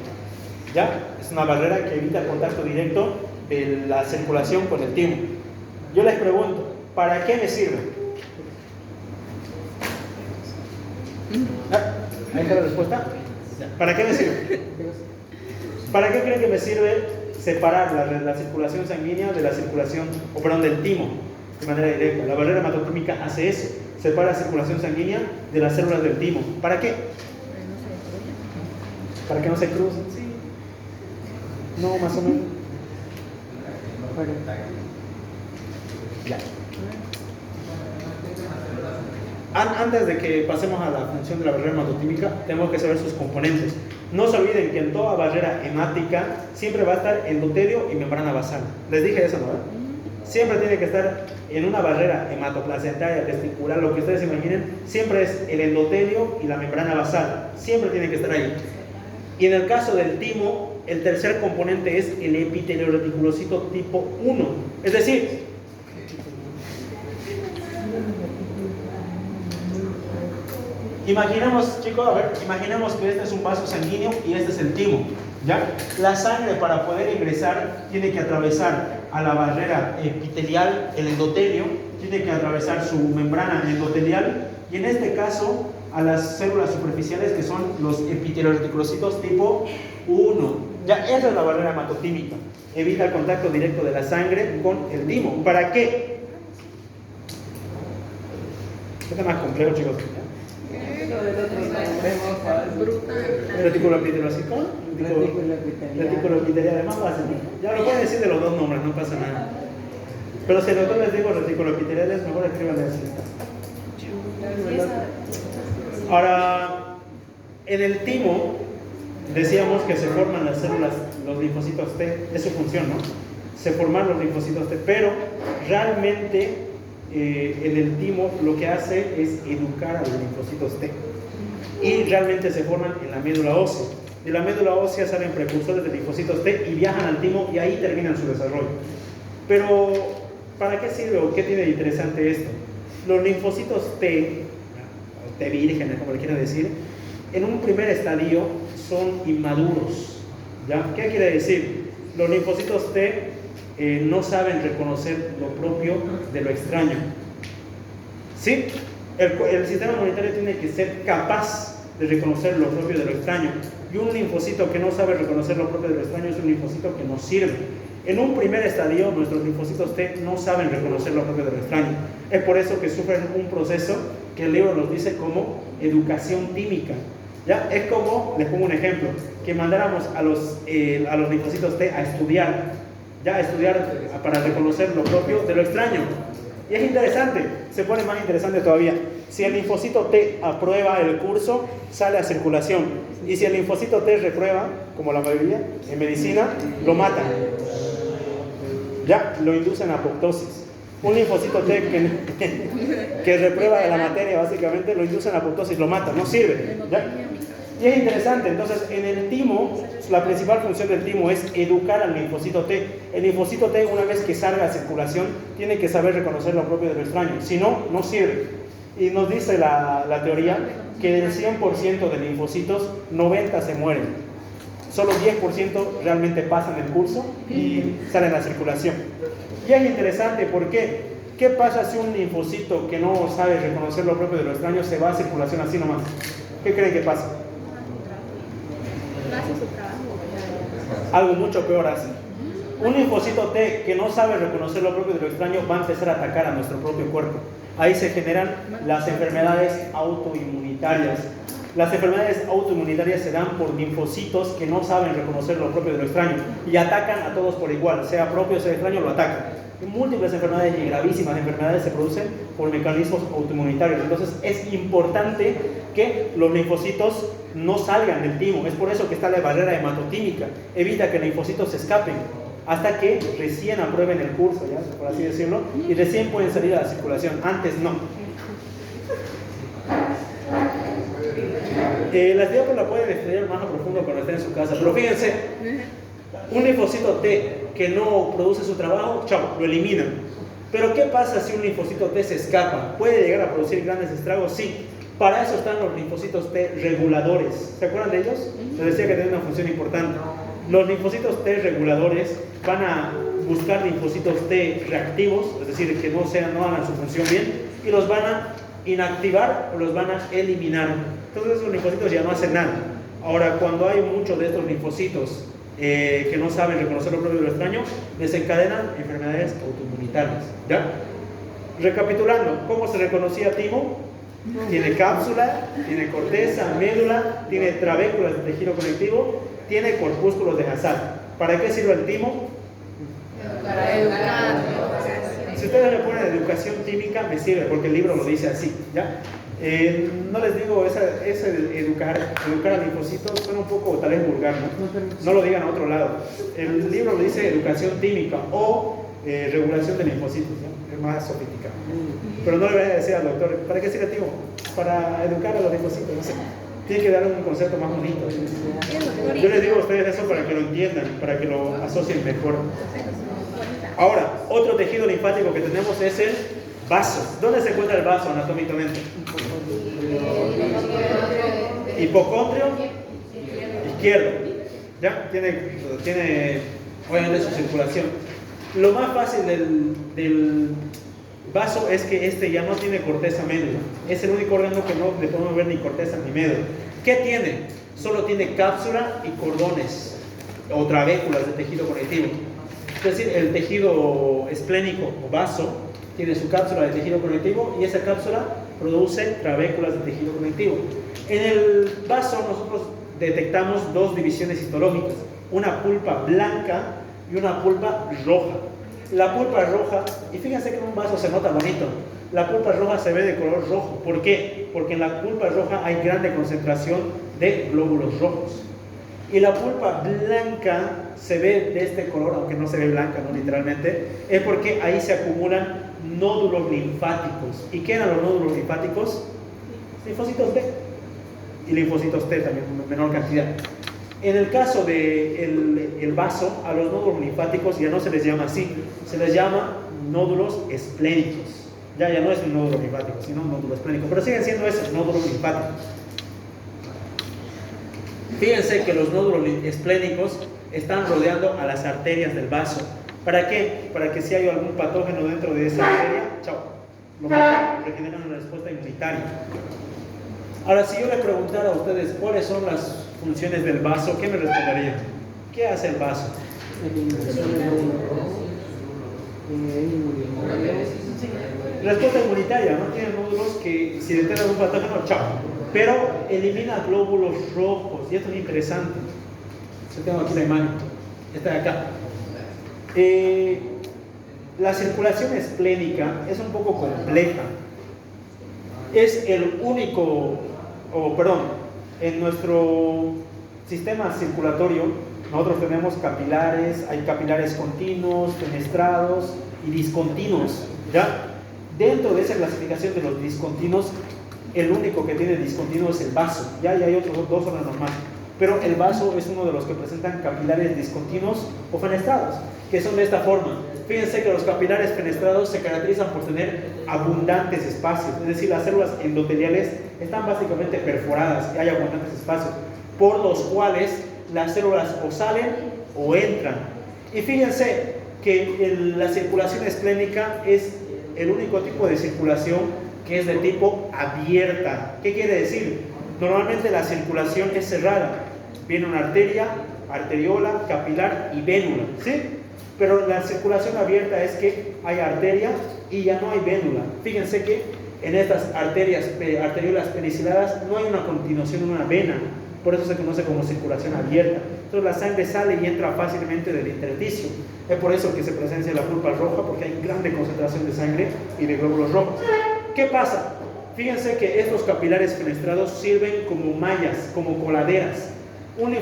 ¿ya? Es una barrera que evita el contacto directo de la circulación con el timo. Yo les pregunto, ¿para qué me sirve? ¿Ahí está la respuesta? ¿Para qué me sirve? ¿Para qué creen que me sirve separar la circulación sanguínea de la circulación, del timo de manera directa? La barrera hematotímica hace eso, separa la circulación sanguínea de las células del timo. ¿Para qué? ¿Para que no se crucen? Sí. No, más o menos. Ya. Antes de que pasemos a la función de la barrera hematotímica, tenemos que saber sus componentes. No se olviden que en toda barrera hemática siempre va a estar endotelio y membrana basal. Les dije eso, ¿no? Siempre tiene que estar en una barrera hematoplacentaria, testicular, lo que ustedes imaginen, siempre es el endotelio y la membrana basal. Siempre tiene que estar ahí. Y en el caso del timo, el tercer componente es el epitelio reticulocito tipo 1. Es decir, imaginemos, chicos, a ver, imaginemos que este es un vaso sanguíneo y este es el timo, ¿ya? La sangre, para poder ingresar, tiene que atravesar a la barrera epitelial, el endotelio, tiene que atravesar su membrana endotelial, y en este caso a las células superficiales, que son los epitelio-reticulocitos tipo 1. Ya, esa es la barrera hematotímica. Evita el contacto directo de la sangre con el timo. ¿Para qué? Este es más complejo, chicos. Retículo epitelocito. Retículo epitelial, además fácil. Ya lo pueden decir de los dos nombres, no pasa nada. Pero si el doctor les digo retículo epitelial, es mejor escribanle así. Ahora, en el timo decíamos que se forman las células, los linfocitos T, es su función, ¿no? Se forman los linfocitos T, pero realmente en el timo lo que hace es educar a los linfocitos T, y realmente se forman en la médula ósea. De la médula ósea salen precursores de linfocitos T y viajan al timo, y ahí terminan su desarrollo. Pero, ¿para qué sirve o qué tiene de interesante esto? Los linfocitos T, o T vírgenes, como le quieran decir, en un primer estadio son inmaduros, ¿ya? ¿Qué quiere decir? Los linfocitos T no saben reconocer lo propio de lo extraño. ¿Sí? El sistema inmunitario tiene que ser capaz de reconocer lo propio de lo extraño, y un linfocito que no sabe reconocer lo propio de lo extraño es un linfocito que no sirve. En un primer estadio, nuestros linfocitos T no saben reconocer lo propio de lo extraño. Es por eso que sufren un proceso que el libro nos dice como educación tímica. ¿Ya? Es como, les pongo un ejemplo, que mandáramos a los linfocitos T a estudiar, ya, a estudiar para reconocer lo propio de lo extraño. Y es interesante, se pone más interesante todavía. Si el linfocito T aprueba el curso, sale a circulación. Y si el linfocito T reprueba, como la mayoría en medicina, lo matan. Ya, lo inducen a apoptosis. Un linfocito T que reprueba la materia, básicamente, lo inducen a apoptosis, lo matan, no sirve. ¿Ya? Y es interesante, entonces, en el timo, la principal función del timo es educar al linfocito T. El linfocito T, una vez que salga a circulación, tiene que saber reconocer lo propio de lo extraño, si no, no sirve. Y nos dice la teoría que del 100% de linfocitos, 90 se mueren. Solo 10% realmente pasan el curso y salen a circulación. Y es interesante, ¿por qué? ¿Qué pasa si un linfocito que no sabe reconocer lo propio de lo extraño se va a circulación así nomás? ¿Qué creen que pasa? Algo mucho peor hace. Un linfocito T que no sabe reconocer lo propio de lo extraño va a empezar a atacar a nuestro propio cuerpo. Ahí se generan las enfermedades autoinmunitarias. Las enfermedades autoinmunitarias se dan por linfocitos que no saben reconocer lo propio de lo extraño y atacan a todos por igual, sea propio o sea extraño, lo atacan. Múltiples enfermedades y gravísimas enfermedades se producen por mecanismos autoinmunitarios. Entonces es importante que los linfocitos no salgan del timo. Es por eso que está la barrera hematotímica. Evita que los linfocitos se escapen hasta que recién aprueben el curso, ¿ya? Por así decirlo, y recién pueden salir a la circulación. Antes no. Las diapositivas la pueden estudiar más a profundo cuando estén en su casa, pero fíjense, un linfocito T que no produce su trabajo, chao, lo eliminan. Pero ¿qué pasa si un linfocito T se escapa? ¿Puede llegar a producir grandes estragos? Sí. Para eso están los linfocitos T reguladores. ¿Se acuerdan de ellos? Les decía que tienen una función importante. Los linfocitos T reguladores van a buscar linfocitos T reactivos, es decir, que no hagan su función bien, y los van a inactivar o los van a eliminar. Entonces esos linfocitos ya no hacen nada. Ahora, cuando hay muchos de estos linfocitos que no saben reconocer lo propio de lo extraño, desencadenan enfermedades autoinmunitarias. ¿Ya? Recapitulando, ¿cómo se reconocía timo? Tiene cápsula, tiene corteza, médula, tiene trabéculas de tejido conectivo, tiene corpúsculos de Hazard. ¿Para qué sirve el timo? Para educar. Si ustedes le ponen educación tímica, me sirve porque el libro lo dice así, ¿ya? No les digo, educar al linfocito suena un poco tal vez vulgar, ¿no? No lo digan a otro lado. El libro lo dice educación tímica o regulación de linfocitos, ¿no? Es más sofisticado. Pero no le voy a decir al doctor, ¿para qué sirve, tío? Para educar a los linfocitos, no sé. Tiene que dar un concepto más bonito. Yo les digo a ustedes eso para que lo entiendan, para que lo asocien mejor. Ahora, otro tejido linfático que tenemos es el vaso. ¿Dónde se encuentra el vaso anatómicamente? Hipocondrio izquierdo. ¿Ya? Tiene obviamente su circulación. Lo más fácil del vaso es que este ya no tiene corteza médula. Es el único órgano que no le podemos ver ni corteza ni médula. ¿Qué tiene? Solo tiene cápsula y cordones o trabéculas de tejido conectivo. Es decir, el tejido esplénico o vaso tiene su cápsula de tejido conectivo y esa cápsula produce trabéculas de tejido conectivo. En el vaso nosotros detectamos dos divisiones histológicas, una pulpa blanca y una pulpa roja. La pulpa roja, y fíjense que en un vaso se nota bonito, la pulpa roja se ve de color rojo. ¿Por qué? Porque en la pulpa roja hay grande concentración de glóbulos rojos. Y la pulpa blanca se ve de este color, aunque no se ve blanca, ¿no? Literalmente, es porque ahí se acumulan nódulos linfáticos. ¿Y qué eran los nódulos linfáticos? Linfocitos B y linfocitos T también, en menor cantidad. En el caso del vaso, a los nódulos linfáticos ya no se les llama así, se les llama nódulos esplénicos. Ya no es un nódulo linfático, sino un nódulo esplénico, pero siguen siendo esos nódulos linfáticos. Fíjense que los nódulos esplénicos están rodeando a las arterias del vaso. ¿Para qué? Para que si hay algún patógeno dentro de esa arteria, lo matan, regeneran una respuesta inmunitaria. Ahora, si yo le preguntara a ustedes cuáles son las funciones del vaso, ¿qué me responderían? ¿Qué hace el vaso? Respuesta inmunitaria, ¿no? Tiene nódulos que si detectan un patógeno, pero elimina glóbulos rojos, y esto es interesante. Yo tengo aquí la imagen, esta de acá. La circulación esplénica es un poco compleja. Es el único, en nuestro sistema circulatorio nosotros tenemos capilares, hay capilares continuos, fenestrados y discontinuos, ¿ya? Dentro de esa clasificación de los discontinuos, el único que tiene discontinuo es el vaso, ¿ya? Y hay otros dos órganos más, pero el vaso es uno de los que presentan capilares discontinuos o fenestrados, que son de esta forma. Fíjense que los capilares fenestrados se caracterizan por tener abundantes espacios, es decir, las células endoteliales están básicamente perforadas y hay abundantes espacios, por los cuales las células o salen o entran. Y fíjense que la circulación esplénica es el único tipo de circulación que es de tipo abierta. ¿Qué quiere decir? Normalmente la circulación es cerrada. Viene una arteria, arteriola, capilar y vénula, ¿sí? Pero la circulación abierta es que hay arteria y ya no hay vénula. Fíjense que en estas arteriolas peniciladas no hay una continuación, una vena. Por eso se conoce como circulación abierta. Entonces la sangre sale y entra fácilmente del intersticio. Es por eso que se presencia la pulpa roja, porque hay grande concentración de sangre y de glóbulos rojos. ¿Qué pasa? Fíjense que estos capilares fenestrados sirven como mallas, como coladeras. Un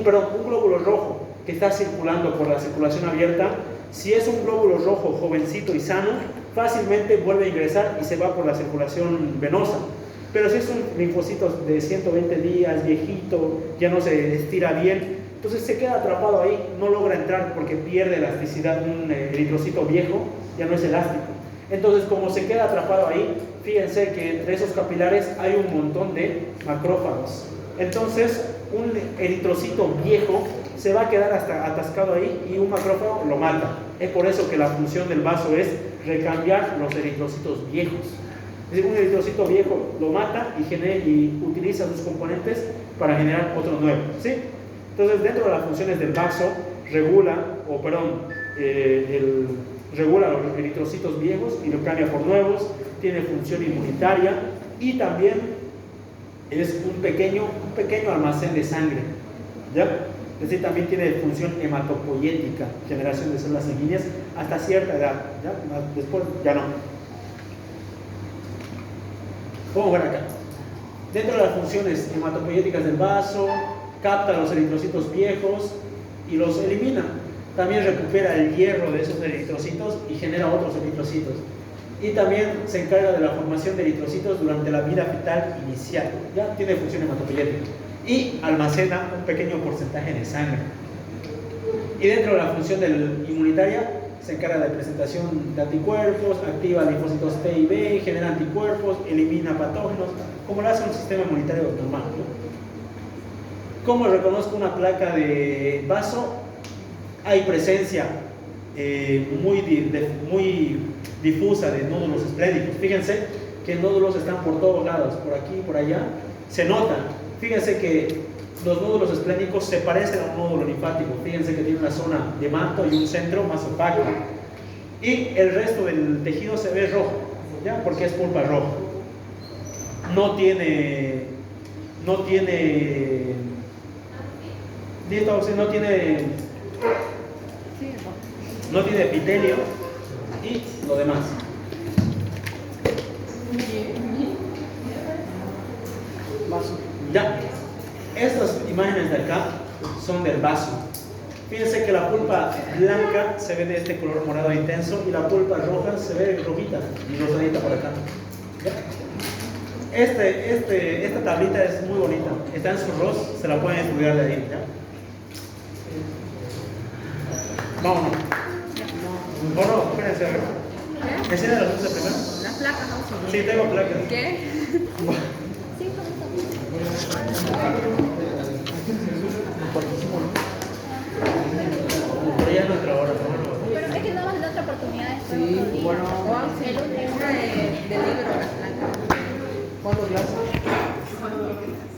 glóbulo rojo que está circulando por la circulación abierta, si es un glóbulo rojo jovencito y sano, fácilmente vuelve a ingresar y se va por la circulación venosa. Pero si es un linfocito de 120 días, viejito, ya no se estira bien, entonces se queda atrapado ahí, no logra entrar porque pierde elasticidad. Un eritrocito viejo ya no es elástico. Entonces, como se queda atrapado ahí, fíjense que entre esos capilares hay un montón de macrófagos. Entonces, un eritrocito viejo se va a quedar hasta atascado ahí y un macrófago lo mata. Es por eso que la función del vaso es recambiar los eritrocitos viejos. Es decir, un eritrocito viejo lo mata y utiliza sus componentes para generar otro nuevo, ¿sí? Entonces, dentro de las funciones del vaso, regula los eritrocitos viejos y lo cambia por nuevos, tiene función inmunitaria y también es un pequeño almacén de sangre, ¿ya? Es decir, también tiene función hematopoyética, generación de células sanguíneas hasta cierta edad, ¿ya? Después ya no. Vamos a ver acá. Dentro de las funciones hematopoyéticas del vaso, capta los eritrocitos viejos y los elimina. También recupera el hierro de esos eritrocitos y genera otros eritrocitos. Y también se encarga de la formación de eritrocitos durante la vida fetal inicial. Ya tiene función hematopoyética. Y almacena un pequeño porcentaje de sangre. Y dentro de la función inmunitaria se encarga de presentación de anticuerpos, activa linfocitos T y B, genera anticuerpos, elimina patógenos, como lo hace un sistema inmunitario normal, ¿no? ¿Cómo reconozco una placa de vaso? Hay presencia muy difusa de nódulos esplénicos. Fíjense que nódulos están por todos lados, por aquí y por allá. Se nota. Fíjense que los nódulos esplénicos se parecen a un nódulo linfático. Fíjense que tiene una zona de manto y un centro más opaco. Y el resto del tejido se ve rojo, ¿ya? Porque es pulpa roja. No tiene epitelio y lo demás. Vaso. Ya, estas imágenes de acá son del vaso. Fíjense que la pulpa blanca se ve de este color morado intenso y la pulpa roja se ve rojita y rosadita por acá. ¿Ya? Esta tablita es muy bonita, está en su ROS, se la pueden estudiar de ahí. ¿Ya? Vámonos. ¿O no? Espérense. ¿Me enseñan las luces primero? Las placas, vamos a ver. Sí, tengo placas. ¿Qué? Sí, Pero ya es nuestra hora, ¿no? pero es que no vas a dar otra oportunidad. Sí, bueno. El libro, las placas. ¿Cuándo clase?